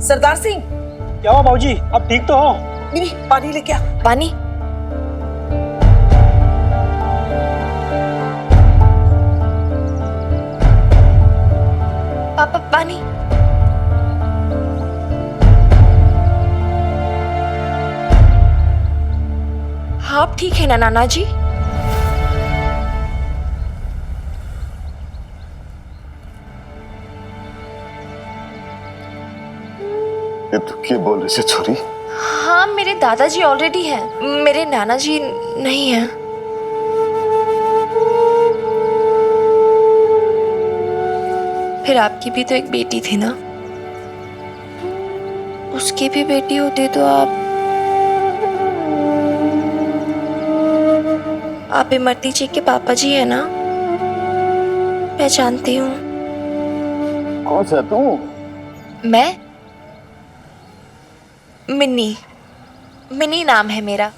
सरदार सिंह, क्या हुआ बाबूजी, आप ठीक तो हो? नहीं, पानी लेके आ। पानी? पापा पानी। ठीक है ना नाना जी? ये तो क्या बोल रही है छोरी? हाँ, मेरे दादाजी ऑलरेडी हैं, मेरे नाना जी नहीं हैं। फिर आपकी भी तो एक बेटी थी ना, उसकी भी बेटी होती तो आप इमरती जी के पापा जी है ना? पहचानती हूँ। कौन सा तू? मैं मिन्नी, मिनी नाम है मेरा।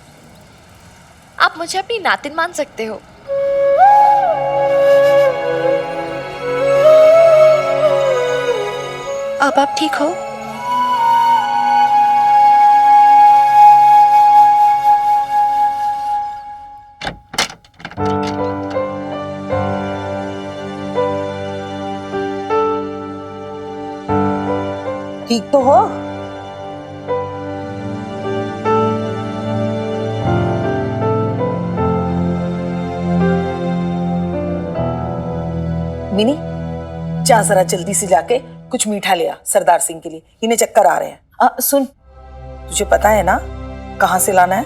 आप मुझे अपनी नातिन मान सकते हो। अब आप ठीक हो? ठीक तो हो? मिनी, जा जरा जल्दी से जाके कुछ मीठा ले आ सरदार सिंह के लिए, इन्हें चक्कर आ रहे हैं। सुन, तुझे पता है ना कहां से लाना है?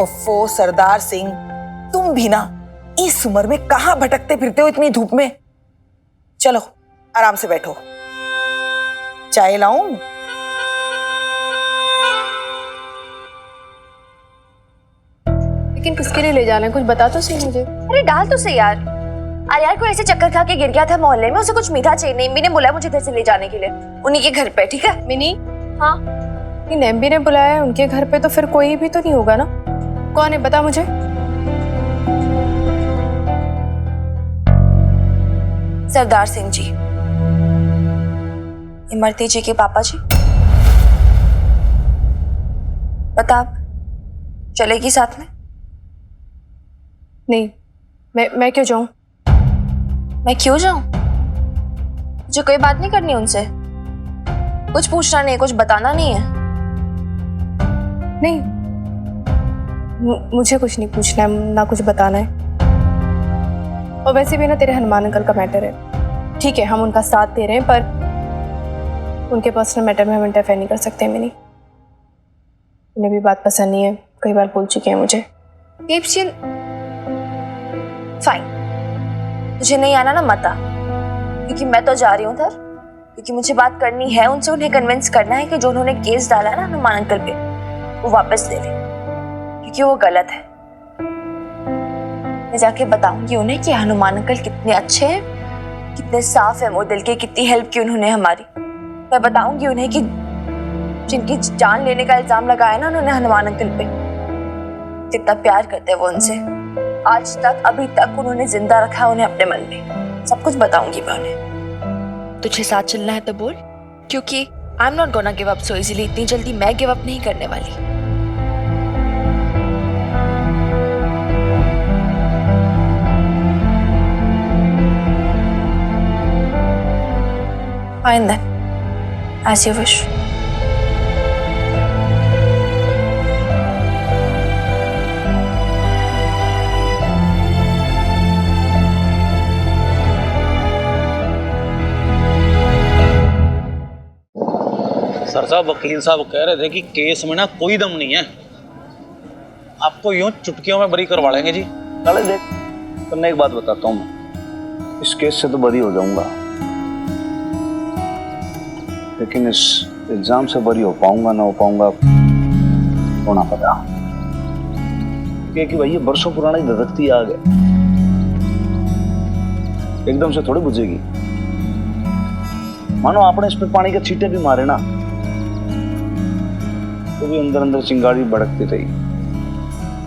ओफो सरदार सिंह, तुम भी ना इस उम्र में कहां भटकते फिरते हो इतनी धूप में? चलो आराम से बैठो, चाय लाऊं? लेकिन किसके लिए ले जाना है, कुछ बता तो सही मुझे। अरे डाल तो सही यार। यार कोई ऐसे चक्कर खा के गिर गया था मोहल्ले में, उसे कुछ मीठा चाहिए। नेम्बी ने बुलाया मुझे इधर से ले जाने के लिए, उन्हीं के घर पे। ठीक है मिनी? हाँ। ये नेम्बी ने बुलाया है उनके घर पे, तो फिर कोई भी तो नहीं होगा ना? कौन है बता मुझे। सरदार सिंह जी, इमरती जी के पापा जी। बता, आप चलेगी साथ में? नहीं, मैं क्यों जाऊं? मैं क्यों जाऊं? मुझे कोई बात नहीं करनी उनसे, कुछ पूछना नहीं, कुछ बताना नहीं है। नहीं, मुझे कुछ नहीं पूछना है, ना कुछ बताना है। और वैसे भी ना तेरे हनुमान अंकल का मैटर है। ठीक है, हम उनका साथ दे रहे हैं, पर उनके पर्सनल मैटर में हम इंटरफेयर नहीं कर सकते। मिनी, उन्हें भी बात पसंद नहीं है, कई बार बोल चुके हैं मुझे। फाइन, मुझे नहीं आना ना मत आ, क्योंकि मैं तो जा रही हूँ उधर, क्योंकि मुझे बात करनी है उनसे। उन्हें कन्विंस करना है कि जो उन्होंने केस डाला है ना हनुमान अंकल पे, वो वापस ले लें, क्योंकि वो गलत है। मैं जाके बताऊंगी उन्हें कि हनुमान अंकल कितने अच्छे हैं, कितने साफ है वो दिल के, कितनी हेल्प की उन्होंने हमारी। मैं बताऊंगी उन्हें कि जिनकी जान लेने का इल्जाम लगाया ना उन्होंने हनुमान अंकल पे, कितना प्यार करते हैं वो उनसे। आज तक, अभी तक उन्होंने जिंदा रखा है उन्हें अपने मन में। सब कुछ बताऊंगी मैं उन्हें। तुझे साथ चलना है तो बोल, क्योंकि I am not gonna give up so easily. इतनी जल्दी मैं गिव अप नहीं करने वाली। Fine then, as you wish. Sir साहब, वकील साहब कह रहे थे कि केस में ना कोई दम नहीं है, आपको यूं चुटकियों में बरी करवा लेंगे जी। साले देख, तुमने एक बात बताता हूँ, मैं इस केस से तो बरी हो जाऊंगा, लेकिन इस एग्जाम से बरी हो पाऊंगा ना हो पाऊंगा होना पता। क्योंकि भाई ये वर्षों पुराना ही धधकती आग है, एकदम से थोड़ी बुझेगी। मानो आपने इस पे पानी के छींटे भी मारे ना, तो भी अंदर अंदर चिंगारी भड़कती रही।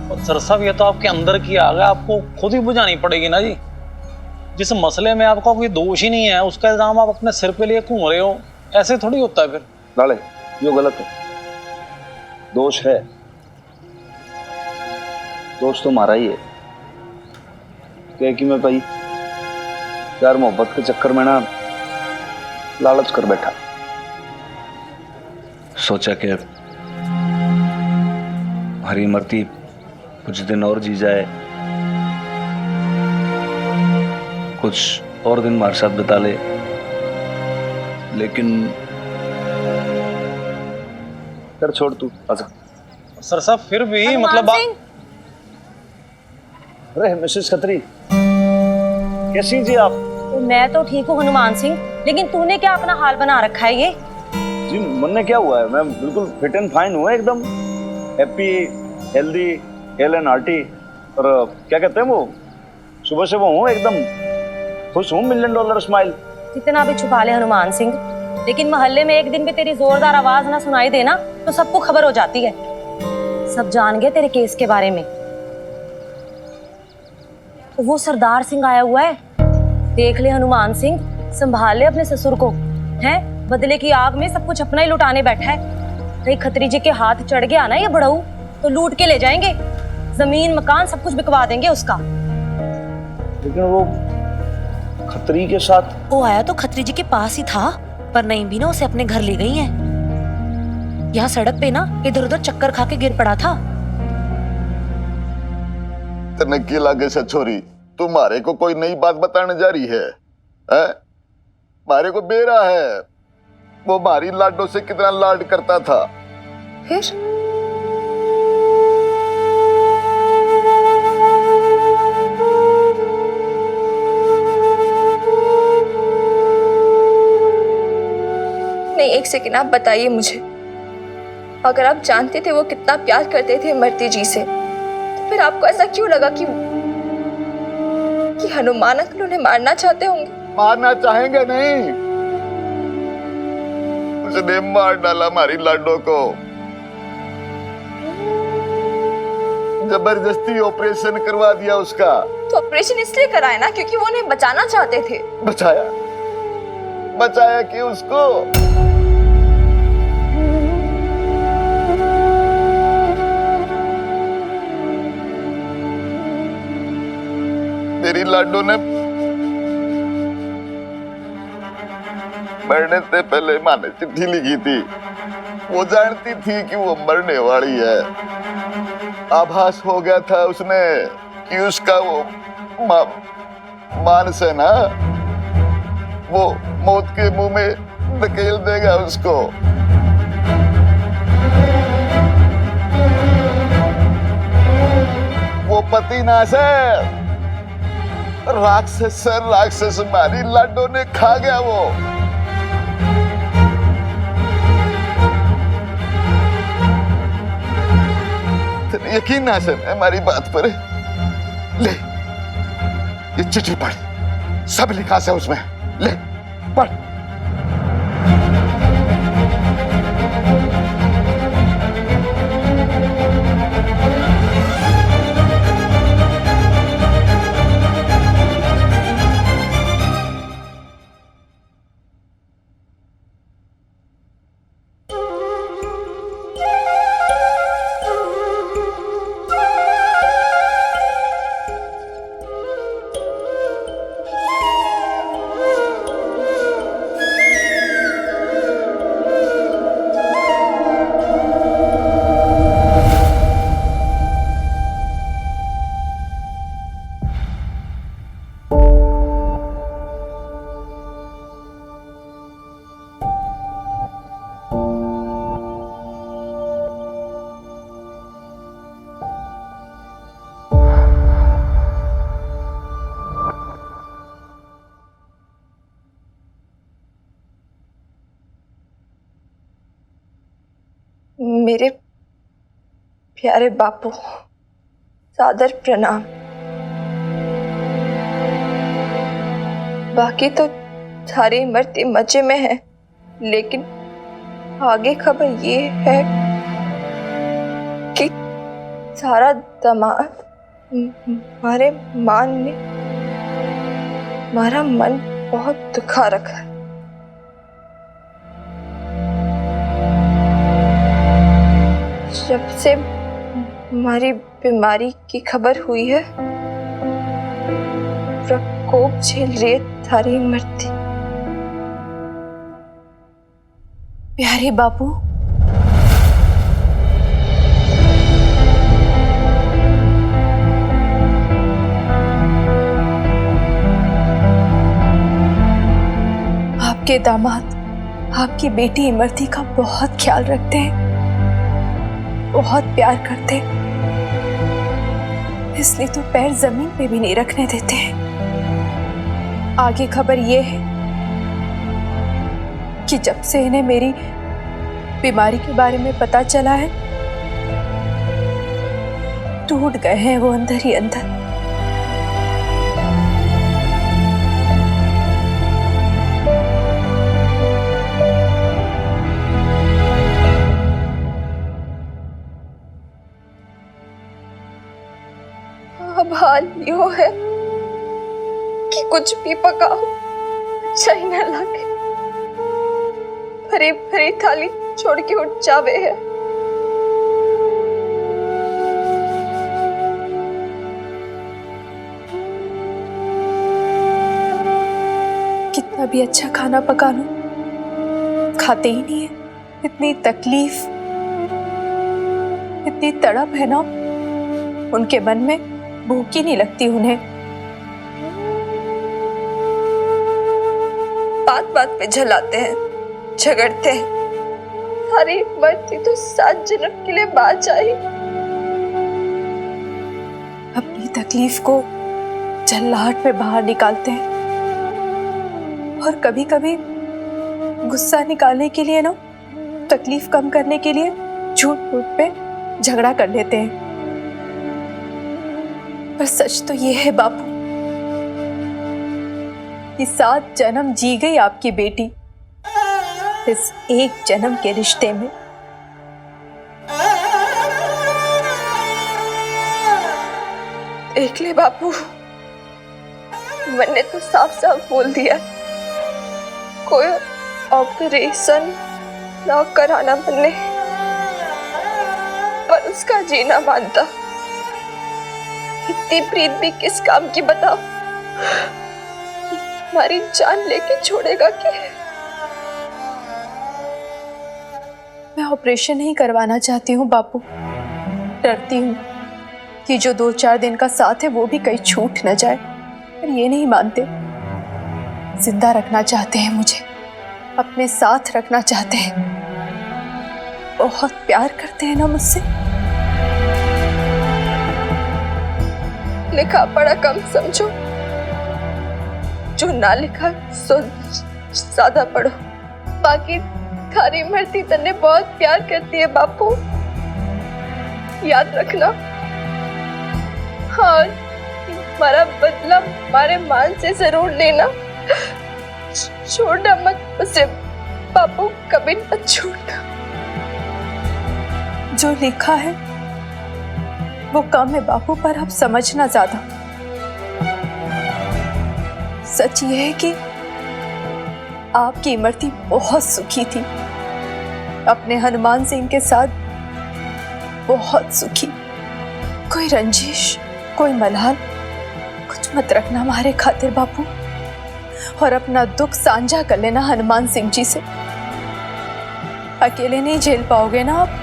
और सर साहब, ये तो आपके अंदर की आग है, आपको खुद ही बुझानी पड़ेगी ना जी। जिस मसले में आपका कोई दोष ही नहीं है, उसका इल्जाम आप अपने सिर पे लिए घूम रहे हो, ऐसे थोड़ी होता है फिर। लाले, ये गलत है, दोष है, दोष तो हमारा ही है। क्या कि मैं भाई प्यार मोहब्बत के चक्कर में ना लालच कर बैठा। सोचा कि हरी मरती कुछ दिन और जी जाए, कुछ और दिन हमारे साथ बिता ले, लेकिन कर छोड़ तू आजा। सर साहब फिर भी मतलब अरे मिसेस खत्री, कैसी जी आप? तो मैं तो ठीक हूँ हनुमान सिंह, लेकिन तूने क्या अपना हाल बना रखा है ये? जी मन में क्या हुआ है, मैं बिल्कुल फिट एंड फाइन हूँ, एकदम happy healthy hello and hearty. और क्या कहते हैं वो, सुबह से वो हूँ एकदम खुश हूँ, $1 मिलियन स्माइल। कितना भी छुपा ले हनुमान सिंह, लेकिन मोहल्ले में एक दिन भी तेरी जोरदार आवाज ना सुनाई देना तो सबको खबर हो जाती है। सब जान गए तेरे केस के बारे में। तो वो सरदार सिंह आया हुआ है, देख ले हनुमान सिंह, संभाल ले अपने ससुर को। हैं बदले की आग में सब कुछ अपना ही लुटाने बैठा है। कहीं खत्री जी के हाथ चढ़ गया ना ये बड़ऊ तो लूट के ले जाएंगे, जमीन मकान सब कुछ बिकवा देंगे उसका। लेकिन वो खत्री के साथ वो आया तो खत्री जी के पास ही था, पर नहीं भी ना उसे अपने घर ले गई है। यहाँ सड़क पे ना इधर उधर चक्कर खा के गिर पड़ा था। तने की लागे से छोरी, तुम्हारे को कोई नई बात बताने जा रही है? मारे को बेरा है, वो मारी लाडो से कितना लाड करता था। फिर नहीं, एक सेकंड आप बताइए मुझे, अगर आप जानते थे वो कितना प्यार करते थे इमरती जी से, तो फिर आपको ऐसा क्यों लगा कि हनुमान अंकल उन्हें मारना चाहते होंगे? मारना चाहेंगे नहीं, उसने मार डाला हमारी लाडो को, जबरदस्ती ऑपरेशन करवा दिया उसका। तो ऑपरेशन इसलिए कराया ना क्योंकि वो उन्हें बचाना चाहते थे। बचाया? बचाया कि उसको? मेरी लाडो ने मरने से पहले माँ ने चिट्ठी लिखी थी, वो जानती थी कि वो मरने वाली है। आभास हो गया था उसने कि उसका वो मानस है ना, वो मौत के मुंह में धकेल देगा उसको। वो पतिनाश है, राक्षस राक्षस मारी लाडो ने खा गया वो। यकीन ना है हमारी बात पर। ले ये चिट्ठी पढ़, सब लिखा है उसमें, ले पढ़। मेरे प्यारे बापू, सादर प्रणाम। बाकी तो सारी इमरती मजे में है, लेकिन आगे खबर ये है कि सारा दामाद हमारे मान ने हमारा मन बहुत दुखा रखा है। जब से हमारी बीमारी की खबर हुई है, प्रकोप झेल रही है थारी इमरती, प्यारे बापू, आपके दामाद आपकी बेटी इमरती का बहुत ख्याल रखते हैं, बहुत प्यार करते हैं, इसलिए तो पैर जमीन पे भी नहीं रखने देते हैं। आगे खबर ये है कि जब से इन्हें मेरी बीमारी के बारे में पता चला है, टूट गए हैं वो अंदर ही अंदर। अब हाल यो है कि कुछ भी पकाओ अच्छा ही न लगे, भरी भरी थाली छोड़ के उठ जावे है। कितना भी अच्छा खाना पका लो, खाते ही नहीं है। इतनी तकलीफ, इतनी तड़प है ना उनके मन में, भूख ही नहीं लगती उन्हें। बात बात पे झलाते हैं, झगड़ते हैं। अरे मरती तो 7 जन्म के लिए बात आई। अपनी तकलीफ को झल्लाहट में बाहर निकालते हैं, और कभी कभी गुस्सा निकालने के लिए ना, तकलीफ कम करने के लिए झूठ मूठ पे झगड़ा कर लेते हैं। पर सच तो ये है बापू कि 7 जन्म जी गई आपकी बेटी इस एक जन्म के रिश्ते में। देख ले बापू, मैंने तो साफ साफ बोल दिया, कोई ऑपरेशन ना कराना मैंने, पर उसका जीना मानता। इतनी प्रीत भी किस काम की बताओ, हमारी जान लेके छोड़ेगा कि? मैं ऑपरेशन नहीं करवाना चाहती हूँ बापू, डरती हूँ कि जो 2-4 दिन का साथ है वो भी कहीं छूट न जाए। पर ये नहीं मानते, जिंदा रखना चाहते हैं मुझे, अपने साथ रखना चाहते हैं। बहुत प्यार करते हैं ना मुझसे। लिखा पढ़ा कम समझो, जो ना लिखा सो ज्यादा पढ़ो। बाकी थारी इमरती तन्ने बहुत प्यार करती है बापू, याद रखना। हाँ, हमारा बदला हमारे मान से जरूर लेना, छोड़ना मत उसे बापू, कभी मत छोड़ना। जो लिखा है वो कम है बापू, पर आप समझना ज्यादा। सच ये है कि आपकी इमरती बहुत सुखी थी, अपने हनुमान सिंह के साथ बहुत सुखी। कोई रंजिश, कोई मलाल कुछ मत रखना हमारे खातिर बापू, और अपना दुख साझा कर लेना हनुमान सिंह जी से। अकेले नहीं झेल पाओगे ना आप,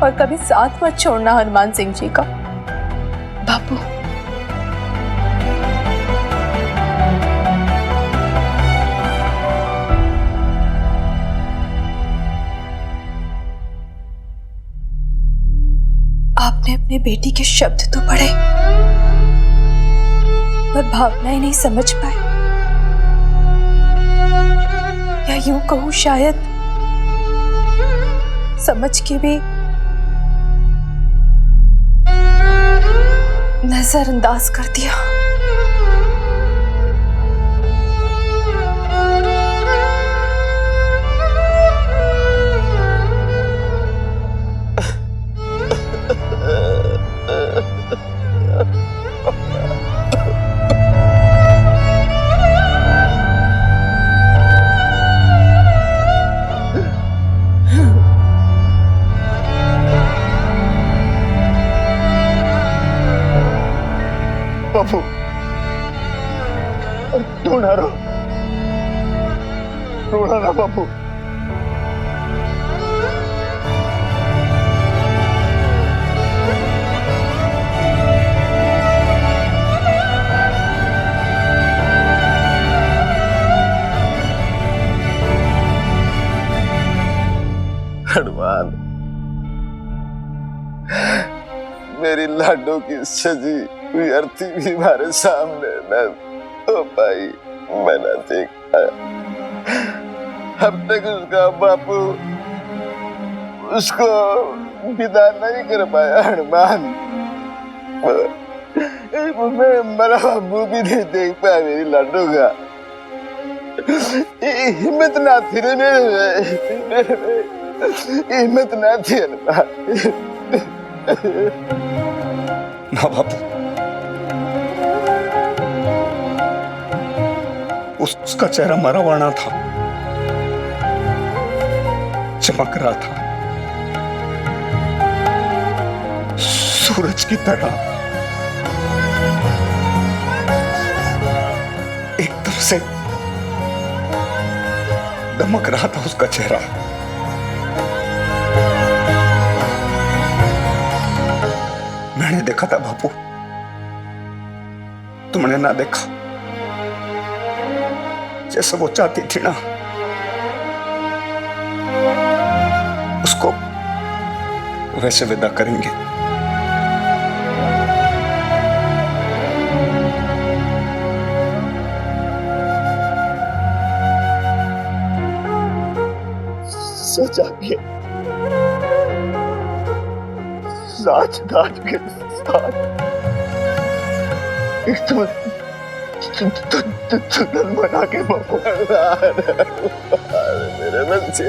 और कभी साथ मत छोड़ना हनुमान सिंह जी का बापू। आपने अपने बेटी के शब्द तो पढ़े, पर भावनाएं नहीं समझ पाए, या यूं कहूं शायद समझ के भी नजरअंदाज कर दिया। बापू ना रो, रोना ना बापू। हनुमान, मेरी लाडो की सजी हुई अर्थी भी हमारे सामने न हो पाई, मैं न देख पाया। अब तक उसका बापू उसको विदा नहीं कर पाया हनुमान। मैं मरा बापू भी नहीं देख पाया मेरी लाडो का। हिम्मत ना थी रे मेरे, हिम्मत ना थी ना बापू, उसका चेहरा मरा वरना था, चमक रहा था सूरज की तरह, एकदम से दमक रहा था उसका चेहरा। मैंने देखा था बापू, तुमने ना देखा। जैसे वो चाहती थी ना, उसको वैसे विदा करेंगे। सजा के साथ दाद के साथ दुल्हन बना के मेरे बच्चे।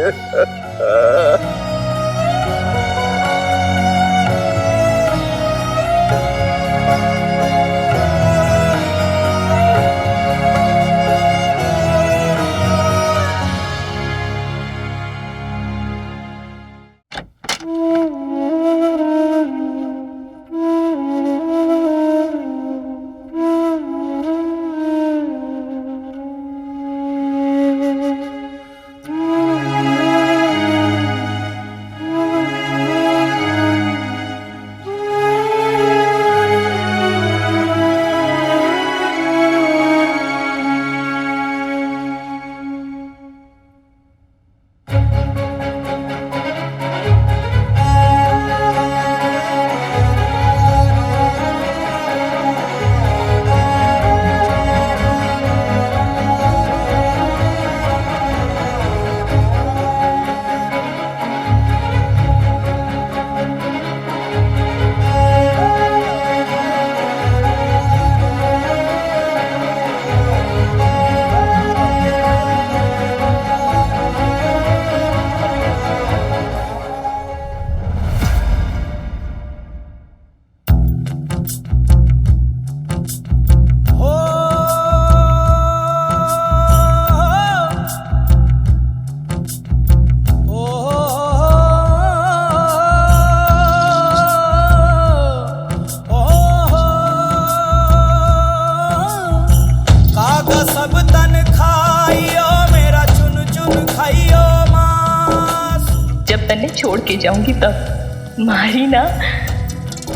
छोड़ के जाऊंगी तब मारी ना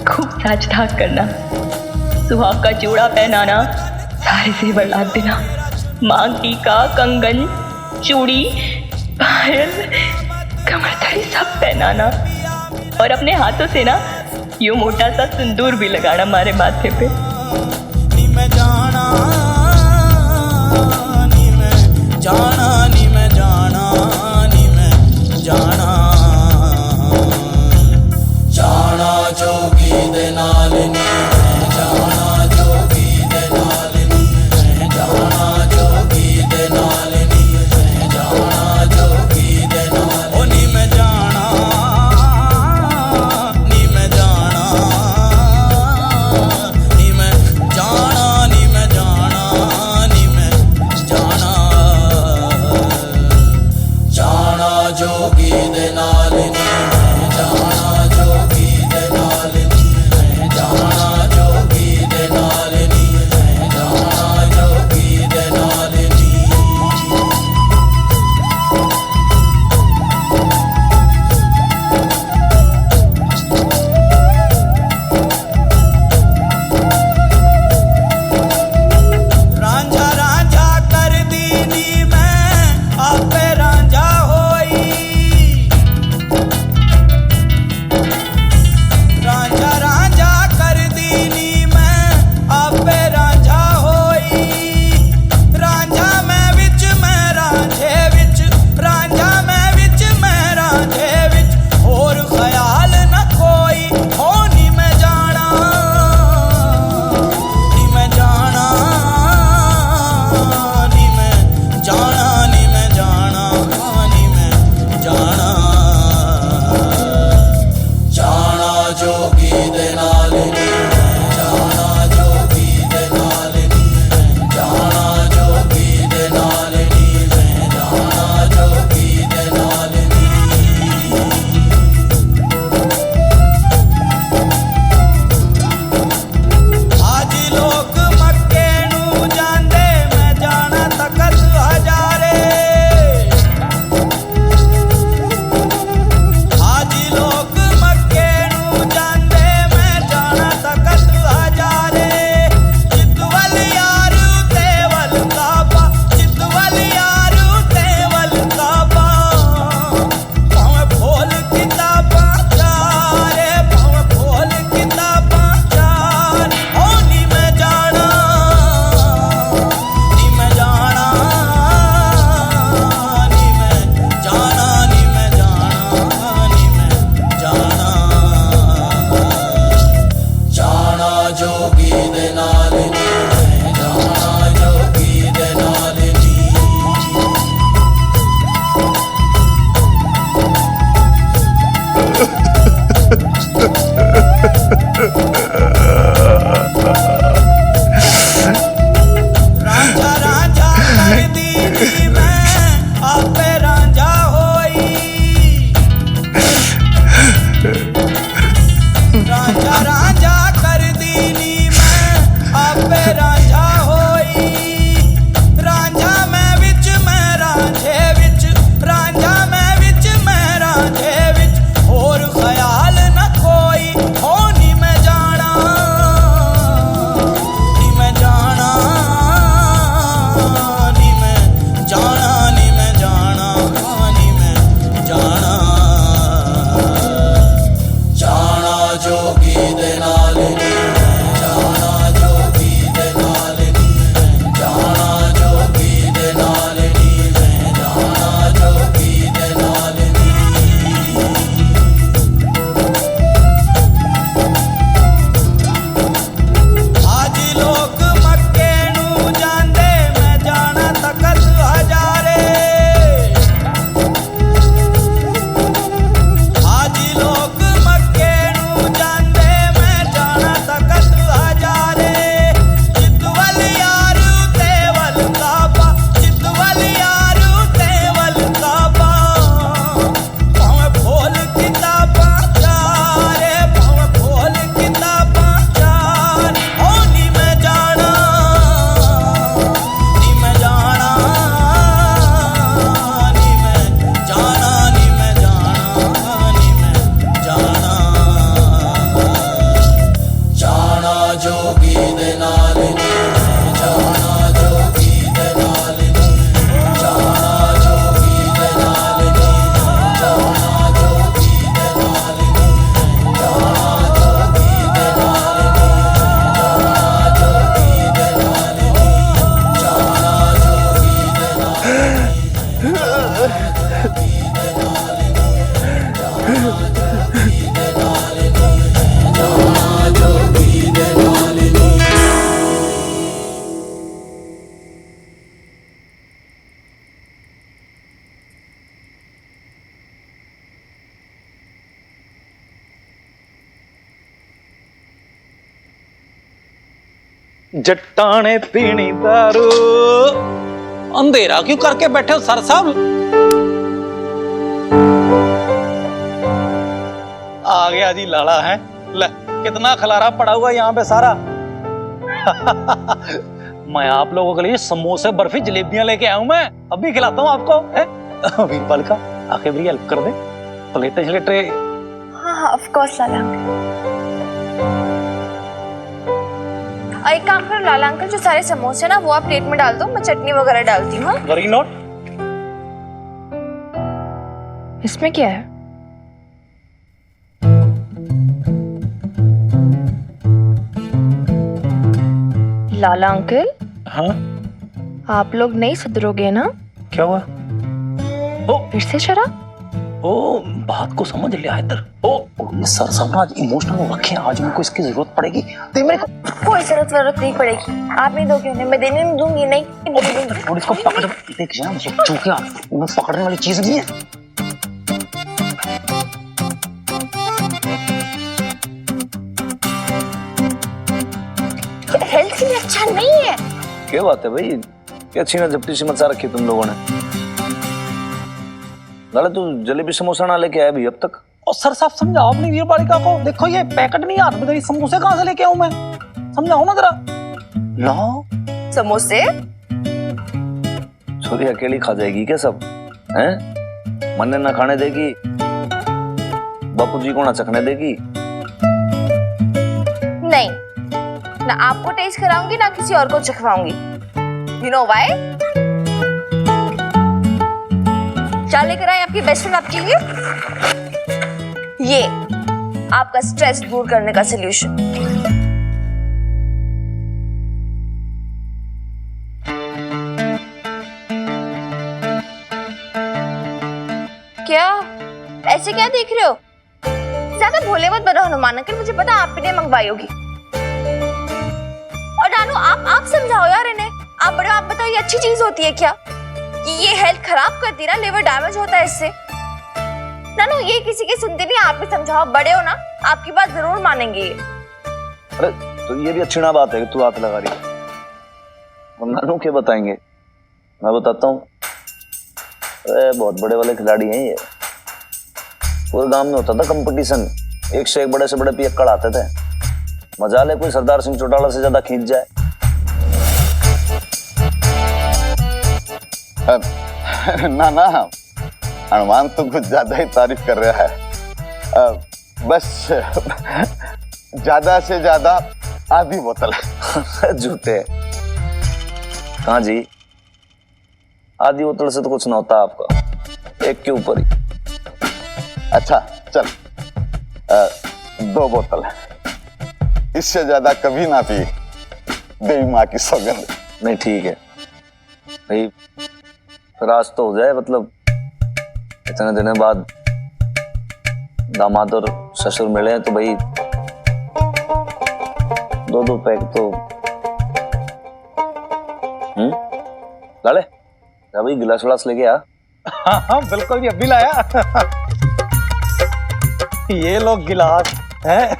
खूब साज ढाक करना, सुहाग का जोड़ा पहनाना, सारे जेवर लाद देना, मांग टीका, कंगन, चूड़ी, पायल, कमरथड़ी सब पहनाना और अपने हाथों से ना यूं मोटा सा सिंदूर भी लगाना मारे माथे पे। नी मैं जाना, नी मैं जाना, नी मैं जाना, नी मैं जाना, जाना जोगी दे नाल नी मैं जाना, जोगी दे नाल नी मैं जाना, जोगी दे नाल नी मैं जाना, जोगी दे नाल ओ नी मैं जाना, नी मैं जाना, नी मैं जट्टाने पीनी दारू। अंधेरा क्यों करके बैठे हो सर साहब? आ गया जी लाला है। ले, कितना खलारा पड़ा हुआ यहाँ पे सारा। मैं आप लोगों के लिए समोसे, बर्फी, जलेबियां लेके आया हूं। मैं अभी खिलाता हूँ आपको। वीरपाल का आके मेरी हेल्प कर दे। प्लेटें श्लेटें। हाँ ऑफ कोर्स लाला अंकल। एक काम करो लाला अंकल, जो सारे समोसे ना वो आप प्लेट में डाल दो, मैं चटनी वगैरह डालती हूँ। Worry not. इसमें क्या है? लाला अंकल, हाँ आप लोग नहीं सुधरोगे ना? क्या हुआ? ओ फिर से शराब? ओ बात को समझ लिया इधर। ओ ये सर साहब आज इमोशनल हो रखे हैं। आज उनको इसकी जरूरत पड़ेगी। तो मेरे को कोई जरूरत नहीं पड़ेगी। आप नहीं दोगे उन्हें, मैं देने नहीं दूंगी। नहीं और इसको पकड़ देख जा, चूके वो पकड़ने वाली चीज नहीं है। हेल्थ के लिए अच्छा नहीं है। क्या बात है भाई, क्या छीना झपटी सी मचा रखी तुम लोगों ने। लाला तू जलेबी समोसा ना लेके आया भी अब तक? और सर साहब समझाओ अपनी वीर बालिका को। देखो ये पैकेट नहीं हाथ में, तो समोसे कहाँ से लेके आऊं मैं? समझाओ ना जरा। लो समोसे छोरी अकेली खा जाएगी क्या सब? हैं? मन्ने ना खाने देगी, बापूजी को ना चखने देगी। नहीं, ना आपको टेस्ट कराऊंगी ना किसी और को चखवाऊंगी। You know why? क्या लेकर आए आपकी बेस्ट फ्रेंड आपके लिए? ये आपका स्ट्रेस दूर करने का सलूशन। क्या ऐसे क्या देख रहे हो? ज्यादा भोले मत बनो हनुमान अंकल, मुझे पता आपने ने मंगवाई होगी। और नानू आप समझाओ यार इन्हें। आप बड़े, आप बताओ ये अच्छी चीज होती है क्या? कि ये हेल्थ खराब करती ना, लिवर डैमेज होता है इससे। नानू ये किसी की सुनते नहीं, आप भी समझाओ। बड़े हो ना, आपकी बात जरूर मानेंगे ये। अरे तो ये भी अच्छी ना बात है कि तू हाथ लगा रही है। हम नानू क्या बताएंगे? मैं बताता हूँ। अरे बहुत बड़े वाले खिलाड़ी हैं ये। पूरे गांव में होता था कंपटीशन, एक से एक बड़े से बड़े पियक्कड़ आते थे। मजा ले कोई सरदार सिंह चौटाला से ज्यादा खींच जाए। ना ना, हनुमान तो कुछ ज्यादा ही तारीफ कर रहा है। बस ज्यादा से ज्यादा आधी बोतल। झूठे कहाँ जी, आधी बोतल से तो कुछ ना होता आपका, एक के ऊपर ही। अच्छा चल, 2 बोतल, इससे ज्यादा कभी ना पी, देवी माँ की सौगंध। नहीं ठीक है भाई, फिर आज तो हो जाए। मतलब इतने दिनों बाद दामाद और ससुर मिले हैं तो भाई 2-2 पैक तो। लाले जा भाई, गिलास विलास लेके आ। हाँ बिल्कुल जी, अभी लाया। ये लोग गिलास है।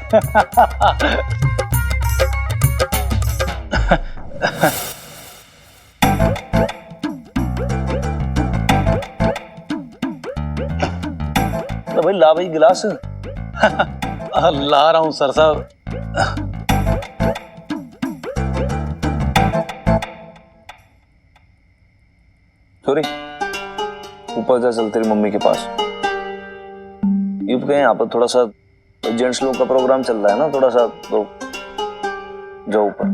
तो भाई ला भाई गिलास। ला रहा हूं सर साहब। सॉरी, ऊपर जा, चल तेरी मम्मी के पास। यूप के यहाँ पर थोड़ा सा जेंट्स लोग का प्रोग्राम चल रहा है ना, थोड़ा सा तो जाओ ऊपर।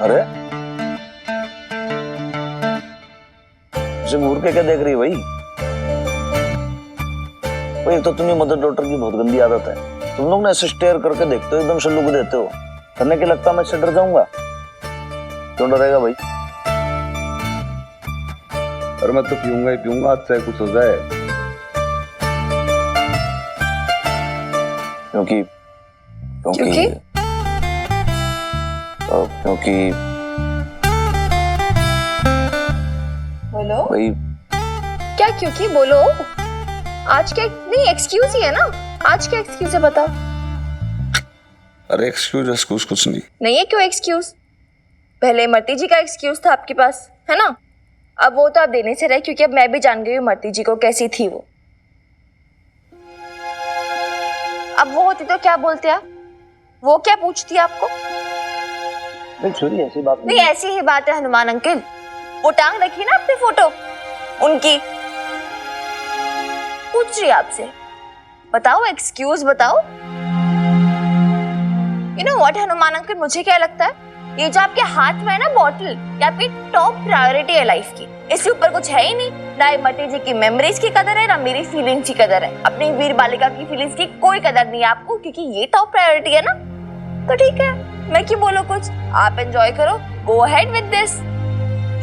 अरे घूर के क्या देख रही है भाई? एक तो तुम्हें मदर डॉटर की बहुत गंदी आदत है। तुम लोग ना ऐसे स्टेयर करके देखते हो, एकदम से लुक देते हो। करने के लगता मैं इससे डर जाऊंगा। क्यों डरेगा भाई? और मैं तो पीऊंगा ही पीऊंगा, आज चाहे कुछ हो जाए। क्योंकि बोलो भाई। क्या क्योंकि? बोलो। आज क्या नहीं, एक्सक्यूज ही है ना। आज क्या एक्सक्यूज है बताओ। अरे एक्सक्यूज एक्सक्यूज कुछ नहीं। नहीं है क्यों एक्सक्यूज? पहले इमरती जी का एक्सक्यूज था आपके पास, है ना? अब वो तो आप देने से रहे, क्योंकि अब मैं भी जान गई हूँ इमरती जी को कैसी थी वो। अब वो होती तो क्या बोलते आप? वो क्या पूछती आपको? नहीं छोरी ऐसी बात नहीं, ऐसी ही बात है हनुमान अंकल। वो टांग रखी ना अपनी फोटो उनकी, पूछ रही आपसे, बताओ एक्सक्यूज बताओ। You know what Hanuman uncle, मुझे क्या लगता है, ये जो आपके हाथ में है ना बॉटल, ये आपकी टॉप प्रायोरिटी है लाइफ की। इसके ऊपर कुछ है ही नहीं, ना इमरती जी की मेमोरीज की कदर है, ना मेरी फीलिंग्स की कदर है, अपनी वीर बालिका की फीलिंग्स की कोई कदर नहीं है आपको, क्योंकि ये टॉप प्रायोरिटी है ना। तो ठीक है, मैं क्यों बोलूं कुछ, आप एंजॉय करो, गो अहेड विद दिस।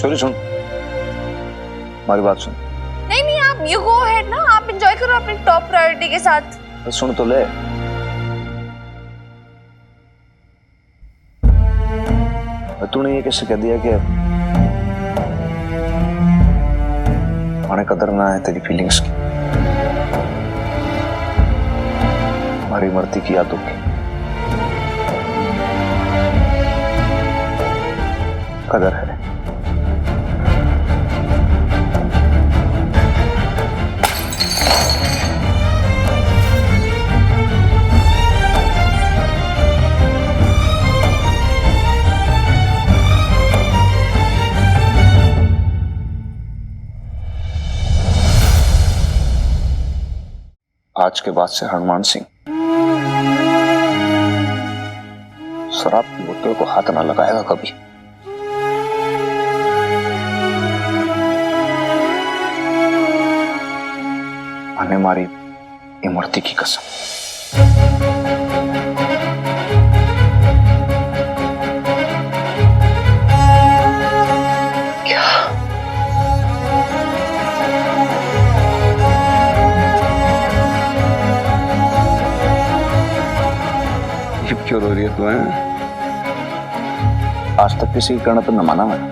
छोरी सुन, हमारी बात सुन। नहीं नहीं, आप यू गो अहेड ना, आप एंजॉय करो अपनी टॉप प्रायोरिटी के साथ। सुन तो ले, तूने ये कैसे कह दिया कि हमारे कदर ना है तेरी फीलिंग्स की, हमारी इमरती की यादों की कदर है। आज के बाद से हनुमान सिंह शराब की बोतल को हाथ ना लगाएगा कभी। हमें हमारी इमरती की कसम। क्यों रो रही है तुम्हें? आज तक किसी के कहने पर न माना मैंने,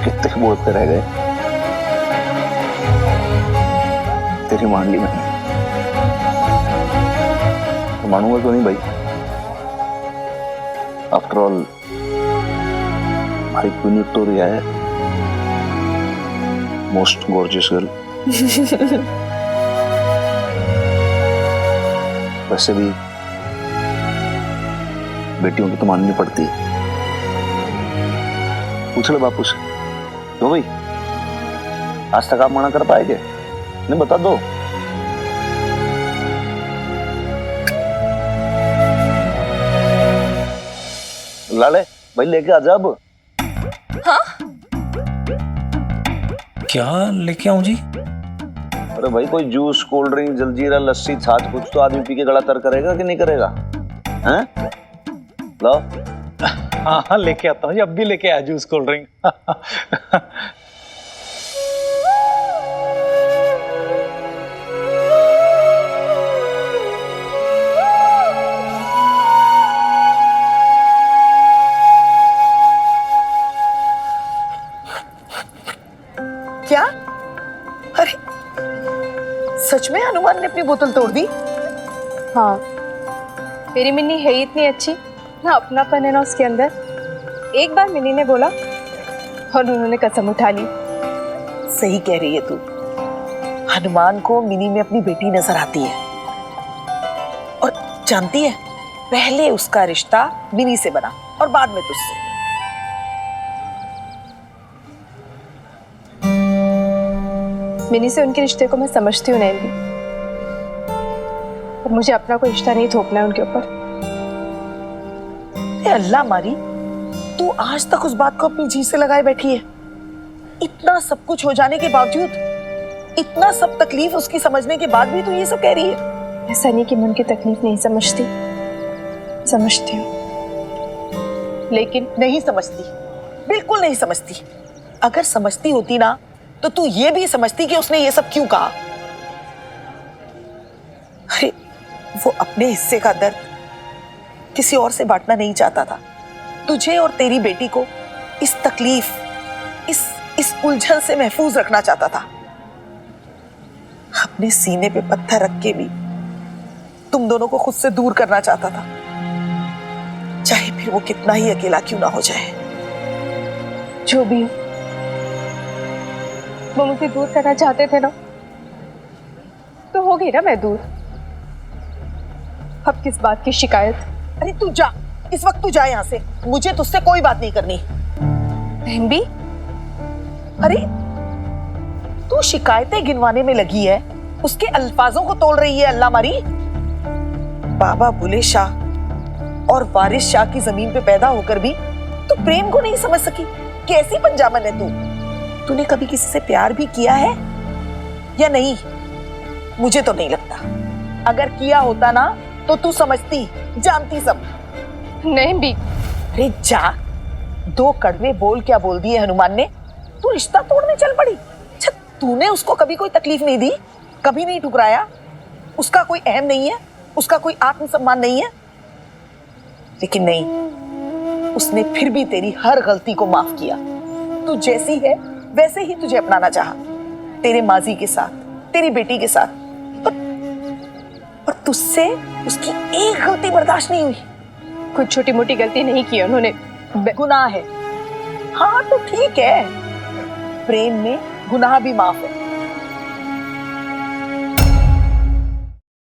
कितने बोलते रह गए, तेरी मान ली मैंने, तो मानूंगा क्यों नहीं भाई? आफ्टर ऑल हमारी क्वीन विक्टोरिया है, मोस्ट गॉर्जियस गर्ल। वैसे भी बेटियों की तो माननी पड़ती है। पूछ लो बापू से, तो भाई आज तक आप मना कर पाएंगे? नहीं, बता दो। लाले भाई लेके आ जा अब। हाँ? क्या लेके आऊं जी? अरे भाई कोई जूस, कोल्ड ड्रिंक, जलजीरा, लस्सी, छाछ, कुछ तो आदमी पी के गला तर करेगा कि नहीं करेगा? हैं? लो। हाँ हाँ लेके आता हूँ जी, अब भी लेके आया जूस कोल्ड ड्रिंक। क्या? अरे सच में हनुमान ने अपनी बोतल तोड़ दी? हाँ, मेरी मिन्नी है ही इतनी अच्छी ना, अपनापन है ना उसके अंदर। एक बार मिन्नी ने बोला और उन्होंने कसम उठा ली। सही कह रही है तू, हनुमान को मिनी में अपनी बेटी नजर आती है। और जानती है, पहले उसका रिश्ता मिनी से बना और बाद में तुझसे। मिनी से उनके रिश्ते को मैं समझती हूँ नैन भी, और मुझे अपना कोई रिश्ता नहीं थोपना है उनके ऊपर। अल्लाह मारी, तू आज तक उस बात को अपनी जी से लगाए बैठी है। इतना सब कुछ हो जाने के बावजूद, इतना सब तकलीफ उसकी समझने के बाद भी तू ये सब कह रही है। ऐसा नहीं कि मैं उनकी तकलीफ नहीं समझती, समझती हूँ, लेकिन नहीं समझती, बिल्कुल नहीं समझती। अगर समझती होती ना तो तू ये भी समझती कि उसने ये सब क्यों कहा। अरे वो अपने हिस्से का दर्द किसी और से बांटना नहीं चाहता था, तुझे और तेरी बेटी को इस तकलीफ, इस उलझन से महफूज रखना चाहता था। अपने सीने पे पत्थर रख के भी तुम दोनों को खुद से दूर करना चाहता था, चाहे फिर वो कितना ही अकेला क्यों ना हो जाए। जो भी हो, वो मुझे दूर करना चाहते थे ना, तो हो गई ना मैं दूर। अब किस बात की शिकायत? अरे तू जा, इस वक्त तू जा यहाँ से, मुझे तुझसे कोई बात नहीं करनी। बहन भी, अरे तू शिकायतें गिनवाने में लगी है, उसके अल्फाजों को तोड़ रही है अल्लाह मारी। बाबा बुले शाह और वारिस शाह की जमीन पे पैदा होकर भी तू प्रेम को नहीं समझ सकी। कैसी पंजाबन है तू? तूने कभी किसी से प्यार भी किया है या नहीं? मुझे तो नहीं लगता। अगर किया होता ना तो तू समझती, जानती सब। नहीं भी। अरे जा, दो कड़वे बोल क्या बोल दिए हनुमान ने, तू रिश्ता तोड़ने चल पड़ी। अच्छा, तूने उसको कभी कोई तकलीफ नहीं दी, कभी नहीं ठुकराया, उसका कोई अहम नहीं है, उसका कोई आत्मसम्मान नहीं है। लेकिन नहीं, उसने फिर भी तेरी हर गलती को माफ किया। तू जैसी है वैसे ही तुझे अपनाना चाहा, तेरे माजी के साथ, तेरी बेटी के साथ। पर तुझसे उसकी एक गलती बर्दाश्त नहीं हुई। कुछ छोटी मोटी गलती नहीं की उन्होंने। गुनाह है, हाँ तो ठीक है, प्रेम में गुनाह भी माफ है।